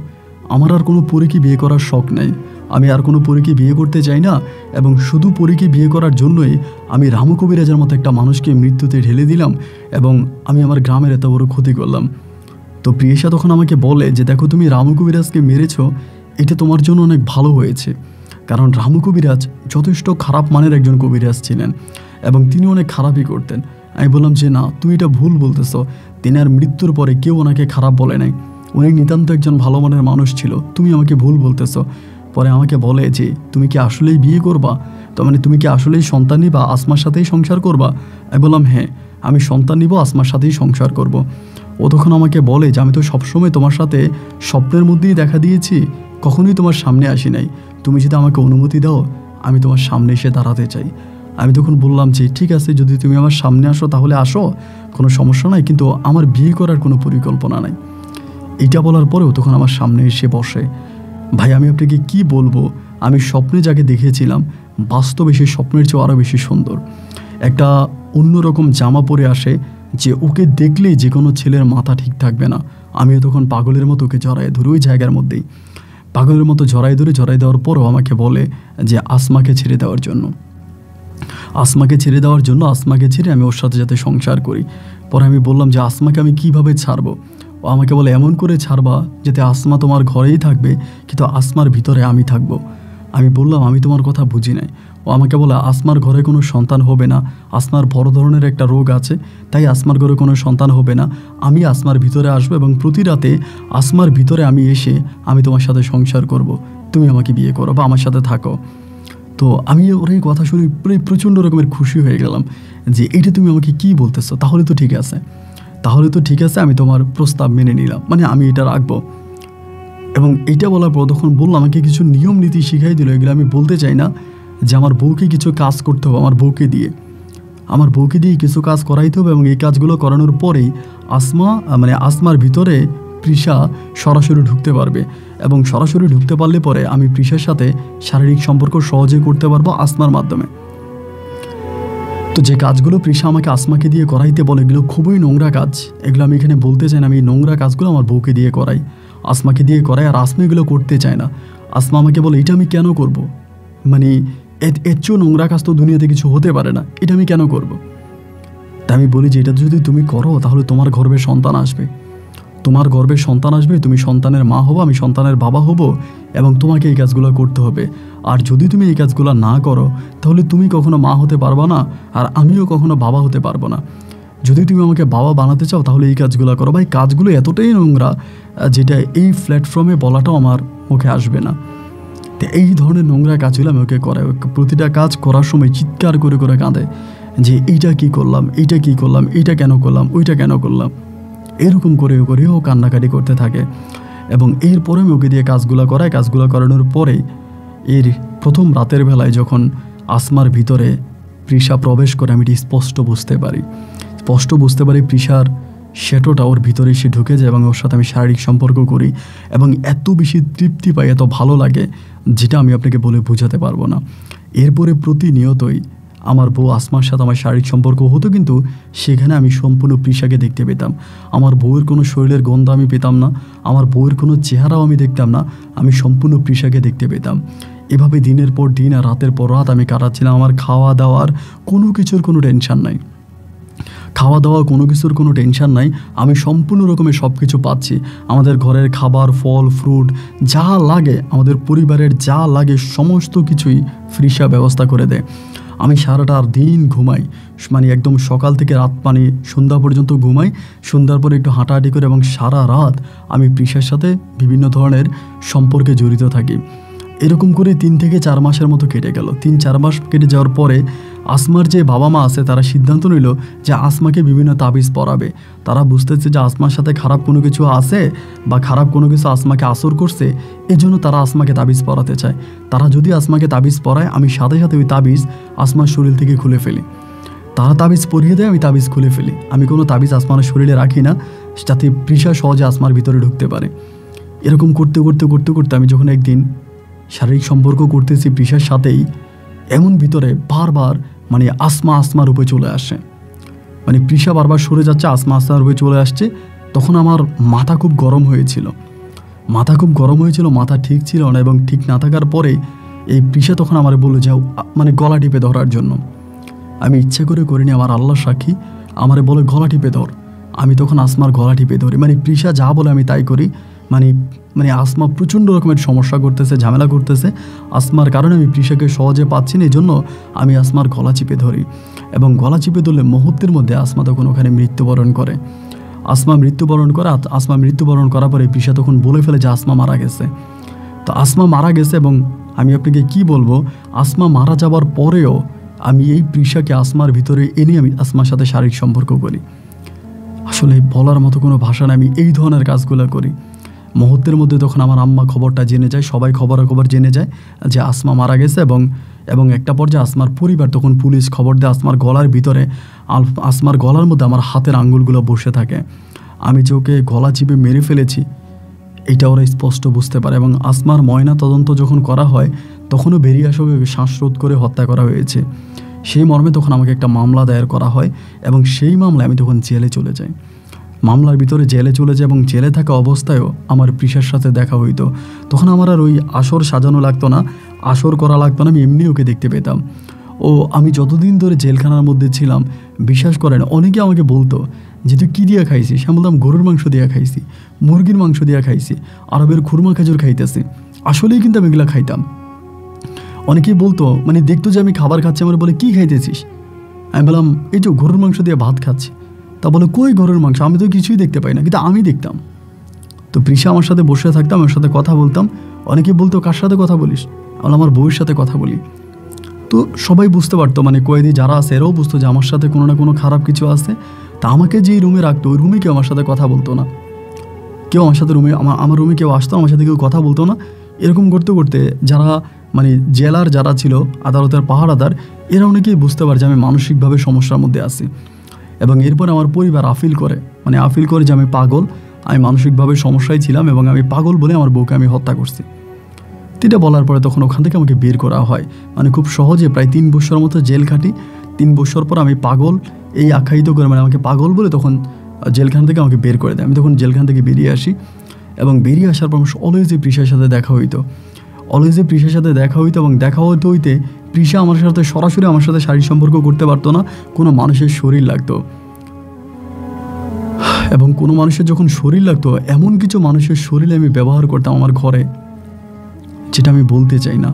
আমার আর কোনো পরীকে বিয়ে করার শখ নাই, আমি আর কোনো পরীকে বিয়ে করতে চাই না এবং শুধু পরীকে বিয়ে করার জন্যই আমি রামু কবিরাজের মতো একটা মানুষকে মৃত্যুতে ঢেলে দিলাম এবং আমি আমার গ্রামের এত বড় ক্ষতি করলাম। তো প্রিয়েশা তখন আমাকে বলে যে দেখো, তুমি রামু কবিরাজকে মেরেছ, এটা তোমার জন্য অনেক ভালো হয়েছে, কারণ রামু কবিরাজ যথেষ্ট খারাপ মানের একজন কবিরাজ ছিলেন এবং তিনি অনেক খারাপই করতেন। আমি বললাম যে না, তুমি এটা ভুল বলতেছ, তিনি আর মৃত্যুর পরে কেউ ওনাকে খারাপ বলে নাই, উনি নিতান্ত একজন ভালো মানের মানুষ ছিল, তুমি আমাকে ভুল বলতেছ। পরে আমাকে বলে যে তুমি কি আসলেই বিয়ে করবা, তো মানে তুমি কি আসলেই সন্তান নিবা, আসমার সাথেই সংসার করবা? আমি বললাম হ্যাঁ, আমি সন্তান নিব, আসমার সাথেই সংসার করব। ও তখন আমাকে বলে যে আমি তো সবসময় তোমার সাথে স্বপ্নের মধ্যেই দেখা দিয়েছি, কখনোই তোমার সামনে আসি নাই, তুমি যদি আমাকে অনুমতি দাও আমি তোমার সামনে এসে দাঁড়াতে চাই। আমি তখন বললাম যে ঠিক আছে, যদি তুমি আমার সামনে আসো তাহলে আসো, কোনো সমস্যা নাই, কিন্তু আমার বিয়ে করার কোনো পরিকল্পনা নাই। এটা বলার পরেও তখন আমার সামনে এসে বসে। ভাই, আমি আপনাকে কি বলবো, আমি স্বপ্নে যাকে দেখেছিলাম বাস্তবে সেই স্বপ্নের চেয়েও আরও বেশি সুন্দর। একটা অন্যরকম জামা পরে আসে যে ওকে দেখলেই যে কোনো ছেলের মাথা ঠিক থাকবে না। আমিও তখন পাগলের মতো ওকে জড়াই ধরে ওই জায়গার মধ্যেই পাগলের মতো জড়াই দেওয়ার পরও আমাকে বলে যে আসমাকে ছেড়ে দেওয়ার জন্য, আসমাকে ছেড়ে আমি ওর সাথে যাতে সংসার করি। পরে আমি বললাম যে আসমাকে আমি কিভাবে ছাড়বো? ও আমাকে বলে, এমন করে ছাড়বা যাতে আসমা তোমার ঘরেই থাকবে কিন্তু আসমার ভিতরে আমি থাকবো। আমি বললাম আমি তোমার কথা বুঝি নাই। ও আমাকে বলে, আসমার ঘরে কোনো সন্তান হবে না, আসমার বড় ধরনের একটা রোগ আছে, তাই আসমার ঘরে কোনো সন্তান হবে না, আমি আসমার ভিতরে আসবো এবং প্রতি রাতে আসমার ভিতরে আমি এসে আমি তোমার সাথে সংসার করব, তুমি আমাকে বিয়ে করো বা আমার সাথে থাকো। তো আমি ওর এই কথা শুনে প্রচণ্ড রকমের খুশি হয়ে গেলাম যে এটা তুমি আমাকে কি বলতেছো, তাহলে তো ঠিক আছে, আমি তোমার প্রস্তাব মেনে নিলাম, মানে আমি এটা রাখবো। এবং এইটা বলার পর তখন বললাম, আমাকে কিছু নিয়ম নীতি শিখাই দিল, এগুলো আমি বলতে চাই না, যে আমার বউকে কিছু কাজ করতে হবে, আমার বউকে দিয়ে কিছু কাজ করাইতে হবে এবং এই কাজগুলো করানোর পরেই আসমার ভিতরে পৃষা সরাসরি ঢুকতে পারবে এবং সরাসরি ঢুকতে পারলে পরে আমি পৃষার সাথে শারীরিক সম্পর্ক সহজে করতে পারবো আসমার মাধ্যমে। তো যে কাজগুলো পৃষা আমাকে আসমাকে দিয়ে করাইতে বলে, এগুলো খুবই নোংরা কাজ, এগুলো আমি এখানে বলতে চাই না। আমি এই নোংরা কাজগুলো আমার বউকে দিয়ে করাই, আসমাকে দিয়ে করাই, আর আসমা এগুলো করতে চায় না। আসমা আমাকে বলে, এটা আমি কেন করব, মানে এর চেয়েও নোংরা কাজ তো দুনিয়াতে কিছু হতে পারে না, এটা আমি কেন করব? তা আমি বলি যে এটা যদি তুমি করো তাহলে তোমার গর্ভে সন্তান আসবে, তুমি সন্তানের মা হবো, আমি সন্তানের বাবা হব এবং তোমাকে এই কাজগুলো করতে হবে। আর যদি তুমি এই কাজগুলো না করো তাহলে তুমি কখনো মা হতে পারবা না আর আমিও কখনো বাবা হতে পারবো না। যদি তুমি আমাকে বাবা বানাতে চাও তাহলে এই কাজগুলো করো। ভাই, কাজগুলো এতটাই নোংরা যেটা এই প্ল্যাটফর্মে বলাটাও আমার মুখে আসবে না। তো এই ধরনের নোংরা কাজগুলো আমি ওকে করাই। প্রতিটা কাজ করার সময় চিৎকার করে করে কাঁদে যে এইটা কি করলাম, এইটা কেন করলাম, ওইটা কেন করলাম, এরকম করে ও কান্নাকাটি করতে থাকে। এবং এরপরে আমি ওকে দিয়ে কাজগুলো করানোর পরে এর প্রথম রাতের বেলায় যখন আসমার ভিতরে পৃষা প্রবেশ করে আমি এটি স্পষ্ট বুঝতে পারি পৃষার শ্যাটোটা ওর ভিতরে এসে ঢুকে যায় এবং ওর সাথে আমি শারীরিক সম্পর্ক করি এবং এত বেশি তৃপ্তি পাই, এত ভালো লাগে যেটা আমি আপনাকে বলে বোঝাতে পারবো না। এরপরে প্রতিনিয়তই আমার বউ আসমার সাথে আমার শারীরিক সম্পর্ক হতো, কিন্তু সেখানে আমি সম্পূর্ণ পৃষাকে দেখতে পেতাম। আমার বউয়ের কোনো শরীরের গন্ধ আমি পেতাম না, আমার বউয়ের কোনো চেহারাও আমি দেখতাম না, আমি সম্পূর্ণ পৃষাকে দেখতে পেতাম। এভাবে দিনের পর দিন আর রাতের পর রাত আমি কাটাচ্ছিলাম। আমার খাওয়া দাওয়ার কোনো কিছুর কোনো টেনশন নাই, আমি সম্পূর্ণ রকমের সব কিছু পাচ্ছি। আমাদের ঘরের খাবার, ফল, ফ্রুট যা লাগে, আমাদের পরিবারের যা লাগে সমস্ত কিছুই পৃষা ব্যবস্থা করে দেয়। আমি সারাটা দিন ঘুমাই, মানে একদম সকাল থেকে রাত সন্ধ্যা পর্যন্ত ঘুমাই, সন্ধ্যার পরে একটু হাঁটাহাঁটি করে এবং সারা রাত আমি পৃষার সাথে বিভিন্ন ধরনের সম্পর্কে জড়িত থাকি। এরকম করে 3 থেকে 4 মাসের মতো কেটে গেল। 3-4 মাস কেটে যাওয়ার পরে আসমার যে বাবা মা আছে তারা সিদ্ধান্ত নিল যে আসমাকে বিভিন্ন তাবিজ পরাবে। তারা বুঝতেছে যে আসমার সাথে খারাপ কোনো কিছু আছে বা খারাপ কোনো কিছু আসমাকে আসর করছে, এজন্য তারা আসমাকে তাবিজ পরাতে চায়। তারা যদি আসমাকে তাবিজ পরায়, আমি সাথে সাথে ওই তাবিজ আসমার শরীর থেকে খুলে ফেলি। তারা তাবিজ পরিয়ে দেয়, আমি তাবিজ খুলে ফেলি। আমি কোনো তাবিজ আসমার শরীরে রাখি না, যাতে পৃষা সহজে আসমার ভিতরে ঢুকতে পারে। এরকম করতে আমি যখন একদিন শারীরিক সম্পর্ক করতেছি পৃষার সাথেই, এমন ভিতরে বারবার মানে আসমার উপরে চলে আসে, মানে পৃষা বারবার সরে যাচ্ছে, আসমার উপরে চলে আসছে। তখন আমার মাথা খুব গরম হয়েছিল, মাথা ঠিক ছিল না। এবং ঠিক না থাকার পরে এই পৃষা তখন আমার বললো যাও, মানে গলা টিপে ধরার জন্য। আমি ইচ্ছে করে করিনি, আমার আল্লাহ সাক্ষী, আমারে বলে গলা টিপে ধর। আমি তখন আসমার গলা টিপে ধরি, মানে পৃষা যা বলে আমি তাই করি। মানে আসমা প্রচণ্ড রকমের সমস্যা করতেছে, ঝামেলা করতেছে। আসমার কারণে আমি পৃষাকে সহজে পাচ্ছি না, এই জন্য আমি আসমার গলা চিপে ধরি। এবং গলা চিপে ধরলে মুহূর্তের মধ্যে আসমা তখন ওখানে মৃত্যুবরণ করে। আসমা মৃত্যুবরণ করার পরে পৃষা তখন বলে ফেলে যে আসমা মারা গেছে। তো আসমা মারা গেছে, এবং আমি আপনাকে কি বলবো, আসমা মারা যাওয়ার পরেও আমি এই পৃষাকে আসমার ভিতরে এনে আমি আসমার সাথে শারীরিক সম্পর্ক করি। আসলে বলার মতো কোনো ভাষা না, আমি এই ধরনের কাজগুলো করি। মুহূর্তের মধ্যে তখন আমার আম্মা খবরটা জেনে যায়, সবাই খবর জেনে যায় যে আসমা মারা গেছে। এবং একটা পর্যায়ে আসমার পরিবার তখন পুলিশ খবর দেয়। আসমার গলার ভিতরে, আসমার গলার মধ্যে আমার হাতের আঙ্গুলগুলো বসে থাকে। আমি যে ওকে গলা চিপে মেরে ফেলেছি এটা ওরা স্পষ্ট বুঝতে পারে। এবং আসমার ময়না তদন্ত যখন করা হয় তখনও বেরিয়ে আসে ওকে শ্বাসরোধ করে হত্যা করা হয়েছে। সেই মর্মে তখন আমাকে একটা মামলা দায়ের করা হয়, এবং সেই মামলায় আমি তখন জেলে চলে যাই। মামলার ভিতরে জেলে চলে যায়, এবং জেলে থাকা অবস্থায়ও আমার পৃষার সাথে দেখা হইতো। তখন আমার আর ওই আসর সাজানো লাগতো না, আসর করা লাগতো না, আমি এমনি ওকে দেখতে পেতাম। ও আমি যতদিন ধরে জেলখানার মধ্যে ছিলাম, বিশ্বাস করেন অনেকে আমাকে বলতো যে তুই কী দিয়ে খাইছিস? আমি বলতাম গরুর মাংস দিয়ে খাইছি, মুরগির মাংস দিয়ে খাইছি, আরবের খুরমা খেজুর খাইতেছি। আসলেই কিন্তু আমি এগুলো খাইতাম। অনেকেই বলতো, মানে দেখতো যে আমি খাবার খাচ্ছি, আমার বলে কী খাইতেছিস? আমি বললাম এই তো গরুর মাংস দিয়ে ভাত খাচ্ছি। তা বলে কই গরুর মাংস? আমি তো কিছুই দেখতে পাই না, কিন্তু আমি দেখতাম। তো পৃষা আমার সাথে বসে থাকতাম, আমার সাথে কথা বলতাম। অনেকে বলতো কার সাথে কথা বলিস? আমার বউয়ের সাথে কথা বলি। তো সবাই বুঝতে পারতো, মানে কয়েদি যারা আছে এরাও বুঝতো যে আমার সাথে কোনো না কোনো খারাপ কিছু আছে। তা আমাকে যেই রুমে রাখতো ওই রুমে কেউ আমার সাথে কথা বলতো না, কেউ আমার সাথে আমার রুমে কেউ আসতো, আমার সাথে কেউ কথা বলতো না। এরকম করতে যারা মানে জেলার যারা ছিল, আদালতের পাহারাদার, এরা অনেকেই বুঝতে পারে যে আমি মানসিকভাবে সমস্যার মধ্যে আছি। এবং এরপর আমার পরিবার আপিল করে যে আমি পাগল, আমি মানসিকভাবে সমস্যায় ছিলাম এবং আমি পাগল বলে আমার বউকে আমি হত্যা করছি। এটা বলার পরে তখন ওখান থেকে আমাকে বের করা হয়, মানে খুব সহজে। প্রায় 3 বছর মতো জেল খাটি। 3 বছর পর আমি পাগল এই আখ্যায়িত করে, মানে আমাকে পাগল বলে তখন জেলখান থেকে আমাকে বের করে দেয়। আমি তখন জেলখান থেকে বেরিয়ে আসি, এবং বেরিয়ে আসার পর অলওয়েজই পৃষার সাথে দেখা হইতো। এবং দেখা হইতে পৃষা আমার সাথে সরাসরি আমার সাথে শারীরিক সম্পর্ক করতে পারতো না, কোনো মানুষের শরীর লাগতো। এবং কোনো মানুষের যখন শরীর লাগতো, এমন কিছু মানুষের শরীরে আমি ব্যবহার করতাম আমার ঘরে, যেটা আমি বলতে চাই না।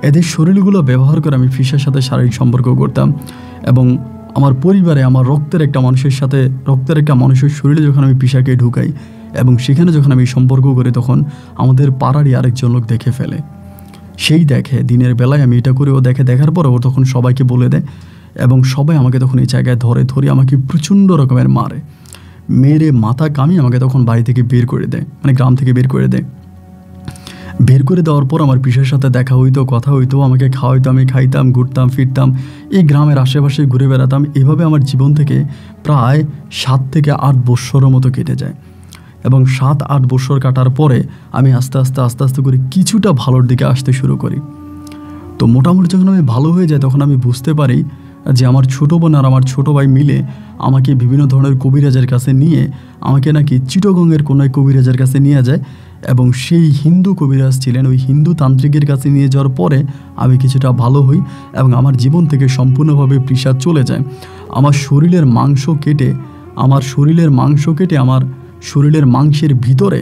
এদের শরীরগুলো ব্যবহার করে আমি পৃষার সাথে শারীরিক সম্পর্ক করতাম। এবং আমার পরিবারে আমার রক্তের একটা মানুষের শরীরে যখন আমি পৃষাকে ঢুকাই এবং সেখানে যখন আমি সম্পর্ক করি, তখন আমাদের পাড়ারই আরেকজন লোক দেখে ফেলে। সেই দেখে দিনের বেলায় আমি এটা করে, ও দেখার পরে ও তখন সবাইকে বলে দেয়, এবং সবাই আমাকে তখন এই জায়গায় ধরে আমাকে প্রচণ্ড রকমের মারে। মেরে মাথা কামিয়ে আমাকে তখন বাড়ি থেকে বের করে দেয়, মানে গ্রাম থেকে বের করে দেয়। বের করে দেওয়ার পর আমার পিসার সাথে দেখা হইতো, কথা হইতো, আমাকে খাওয়াইতো, আমি খাইতাম, ঘুরতাম ফিরতাম, এই গ্রামের আশেপাশে ঘুরে বেড়াতাম। এভাবে আমার জীবন থেকে প্রায় 7 থেকে 8 বৎসরের মতো কেটে যায়। এবং 7-8 বছর কাটার পরে আমি আস্তে আস্তে করে কিছুটা ভালোর দিকে আসতে শুরু করি। তো মোটামুটি যখন আমি ভালো হয়ে যাই তখন আমি বুঝতে পারি যে আমার ছোটো বোন আর আমার ছোটো ভাই মিলে আমাকে বিভিন্ন ধরনের কবিরাজের কাছে নিয়ে আমাকে নাকি চিটগংয়ের কোনো এক কবিরাজের কাছে নিয়ে যায়, এবং সেই হিন্দু কবিরাজ ছিলেন, ওই হিন্দু তান্ত্রিকের কাছে নিয়ে যাওয়ার পরে আমি কিছুটা ভালো হই এবং আমার জীবন থেকে সম্পূর্ণভাবে প্রেসার চলে যায়। আমার শরীরের মাংস কেটে আমার শরীরের মাংসের ভিতরে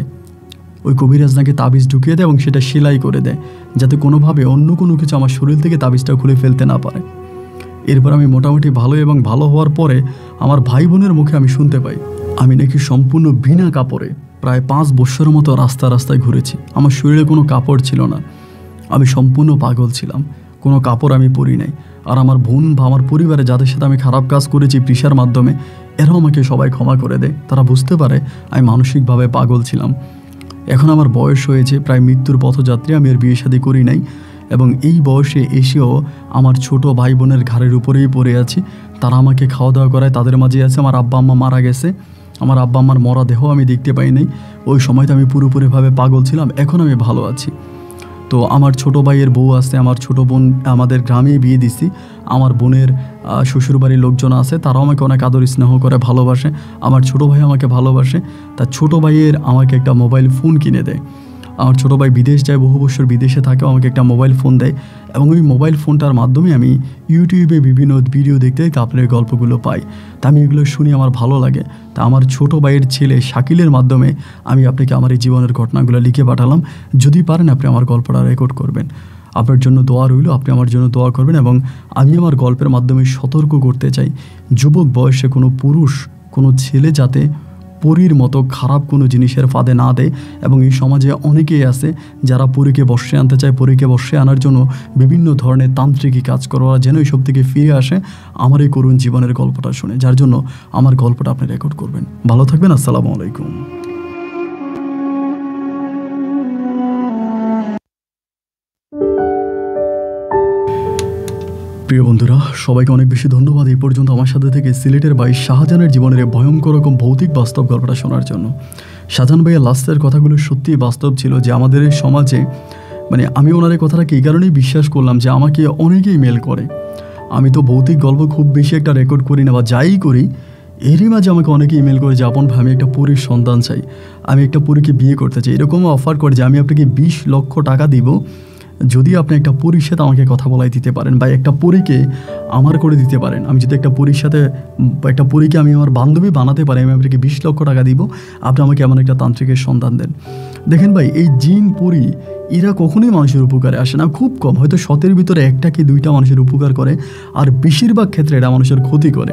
ওই কবিরাজ নাকি তাবিজ ঢুকিয়ে দেয় এবং সেটা সেলাই করে দেয়, যাতে কোনোভাবে অন্য কোনো কিছু আমার শরীর থেকে তাবিজটা খুলে ফেলতে না পারে। এরপর আমি মোটামুটি ভালো, এবং ভালো হওয়ার পরে আমার ভাই বোনের মুখে আমি শুনতে পাই আমি নাকি সম্পূর্ণ বিনা কাপড়ে প্রায় 5 বছরের মতো রাস্তায় ঘুরেছি। আমার শরীরে কোনো কাপড় ছিল না, আমি সম্পূর্ণ পাগল ছিলাম, কোনো কাপড় আমি পরি নাই। আর আমার বোন বা আমার পরিবারে যাদের সাথে আমি খারাপ কাজ করেছি প্রেসার মাধ্যমে, এরাও আমাকে সবাই ক্ষমা করে দেয়। তারা বুঝতে পারে আমি মানসিকভাবে পাগল ছিলাম। এখন আমার বয়স হয়েছে প্রায় মৃত্যুর পথযাত্রী, আমি আর বিয়ে শাদী করি নাই, এবং এই বয়সে এসেও আমার ছোট ভাই বোনের ঘাড়ের উপরেই পড়ে আছি। তারা আমাকে খাওয়া দাওয়া করায়, তাদের মাঝে আছে। আমার আব্বা আম্মা মারা গেছে, আমার আব্বা আম্মার মরা দেহ আমি দেখতে পাই নাই। ওই সময়তে আমি পুরোপুরিভাবে পাগল ছিলাম। এখন আমি ভালো আছি। তো আমার ছোটো ভাইয়ের বউ আছে, আমার ছোটো বোন আমাদের গ্রামেই বিয়ে দিছি। আমার বোনের শ্বশুরবাড়ির লোকজন আছে, তারাও আমাকে অনেক আদর স্নেহ করে ভালোবাসে। আমার ছোটো ভাই আমাকে ভালোবাসে। তার ছোটো ভাইয়ের আমাকে একটা মোবাইল ফোন কিনে দেয়। আমার ছোটো ভাই বিদেশ যায়, বহু বছর বিদেশে থাকেও আমাকে একটা মোবাইল ফোন দেয়, এবং ওই মোবাইল ফোনটার মাধ্যমে আমি ইউটিউবে বিভিন্ন ভিডিও দেখতে আপনার গল্পগুলো পাই। তা আমি এগুলো শুনি, আমার ভালো লাগে। তা আমার ছোটো ভাইয়ের ছেলে শাকিলের মাধ্যমে আমি আপনাকে আমার এই জীবনের ঘটনাগুলো লিখে পাঠালাম। যদি পারেন আপনি আমার গল্পটা রেকর্ড করবেন। আপনার জন্য দোয়া রইল, আপনি আমার জন্য দোয়া করবেন। এবং আমি আমার গল্পের মাধ্যমে সতর্ক করতে চাই, যুবক বয়সে কোনো পুরুষ, কোনো ছেলে যাতে পরীর মতো খারাপ কোনো জিনিসের ফাঁদে না দেয়। এবং এই সমাজে অনেকেই আছে যারা পরীকে বর্ষে আনতে চায়, পরীকে বর্ষে আনার জন্য বিভিন্ন ধরনের তান্ত্রিকী কাজ করা, যেন এইসব থেকে ফিরে আসে আমার এই করুণ জীবনের গল্পটা শুনে। যার জন্য আমার গল্পটা আপনি রেকর্ড করবেন। ভালো থাকবেন। আসসালামু আলাইকুম। প্রিয় বন্ধুরা, সবাইকে অনেক বেশি ধন্যবাদ এই পর্যন্ত আমার সাথে থেকে সিলেটের ভাই শাহজাহানের জীবনের এই ভয়ঙ্কর রকম ভৌতিক বাস্তব গল্পটা শোনার জন্য। শাহজাহান ভাইয়ের লাস্টের কথাগুলো সত্যিই বাস্তব ছিল, যে আমাদের এই সমাজে, মানে আমি ওনার এই কথাটাকে এই কারণেই বিশ্বাস করলাম যে আমাকে অনেকেই মেল করে। আমি তো ভৌতিক গল্প খুব বেশি একটা রেকর্ড করি না, বা যাই করি এরই মাঝে আমাকে অনেকে ইমেল করে যে আপন ভাই আমি একটা পরীর সন্তান চাই, আমি একটা পরীকে বিয়ে করতে চাই। এরকমও অফার করে যে আমি আপনাকে 20 লক্ষ টাকা দিব যদি আপনি একটা পরীর সাথে আমাকে কথা বলাই দিতে পারেন, বা একটা পরীকে আমার করে দিতে পারেন। আমি যদি একটা পরীর সাথে, একটা পরীকে আমি আমার বান্ধবী বানাতে পারি, আমি আপনাকে 20 লক্ষ টাকা দিব, আপনি আমাকে এমন একটা তান্ত্রিকের সন্ধান দেন। দেখেন ভাই, এই জিন পরী এরা কখনোই মানুষের উপকারে আসে না, খুব কম, হয়তো 100-এর ভিতরে 1টা কি 2টা মানুষের উপকার করে, আর বেশিরভাগ ক্ষেত্রে এরা মানুষের ক্ষতি করে।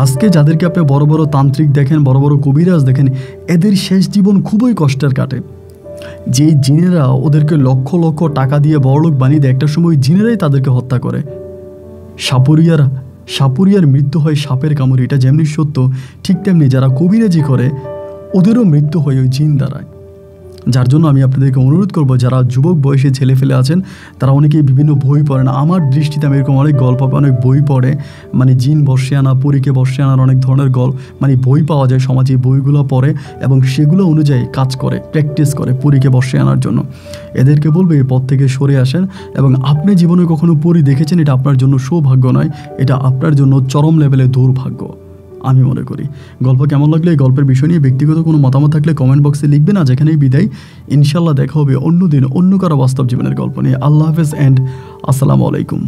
আজকে যাদেরকে আপনি বড় বড় তান্ত্রিক দেখেন, বড় বড় কবিরাজ দেখেন, এদের শেষ জীবন খুবই কষ্টের কাটে। যেই জিনেরা ওদেরকে লক্ষ লক্ষ টাকা দিয়ে বড়লোক বানিয়ে দেয়, একটা সময় জিনেরাই তাদেরকে হত্যা করে। সাপুরিয়ার মৃত্যু হয় সাপের কামড়ে, এটা যেমনি সত্য, ঠিক তেমনি যারা কবিরাজি করে ওদেরও মৃত্যু হয় ওই জিন দ্বারায়। যার জন্য আমি আপনাদেরকে অনুরোধ করব, যারা যুবক বয়সে ছেলে ফেলে আছেন তারা অনেকেই বিভিন্ন বই পড়েন। আমার দৃষ্টিতে আমি এরকম অনেক গল্প, অনেক বই পড়ে, মানে জিন বর্ষে আনা, পরীকে বর্ষে আনার অনেক ধরনের মানে বই পাওয়া যায় সমাজে। বইগুলো পড়ে এবং সেগুলো অনুযায়ী কাজ করে, প্র্যাকটিস করে পরীকে বর্ষে আনার জন্য। এদেরকে বলবে এই পথ থেকে সরে আসেন। এবং আপনি জীবনে কখনো পরী দেখেছেন, এটা আপনার জন্য সৌভাগ্য নয়, এটা আপনার জন্য চরম লেভেলে দুর্ভাগ্য আমি মনে করি। গল্প কেমন লাগলে, এই গল্পের বিষয় নিয়ে ব্যক্তিগত কোনো মতামত থাকলে কমেন্ট বক্সে লিখবেন। আজ এখানেই বিদায়, ইনশাল্লাহ দেখা হবে অন্য দিন অন্য কারো বাস্তব জীবনের গল্প নিয়ে। আল্লাহ হাফেজ অ্যান্ড আসসালামু আলাইকুম।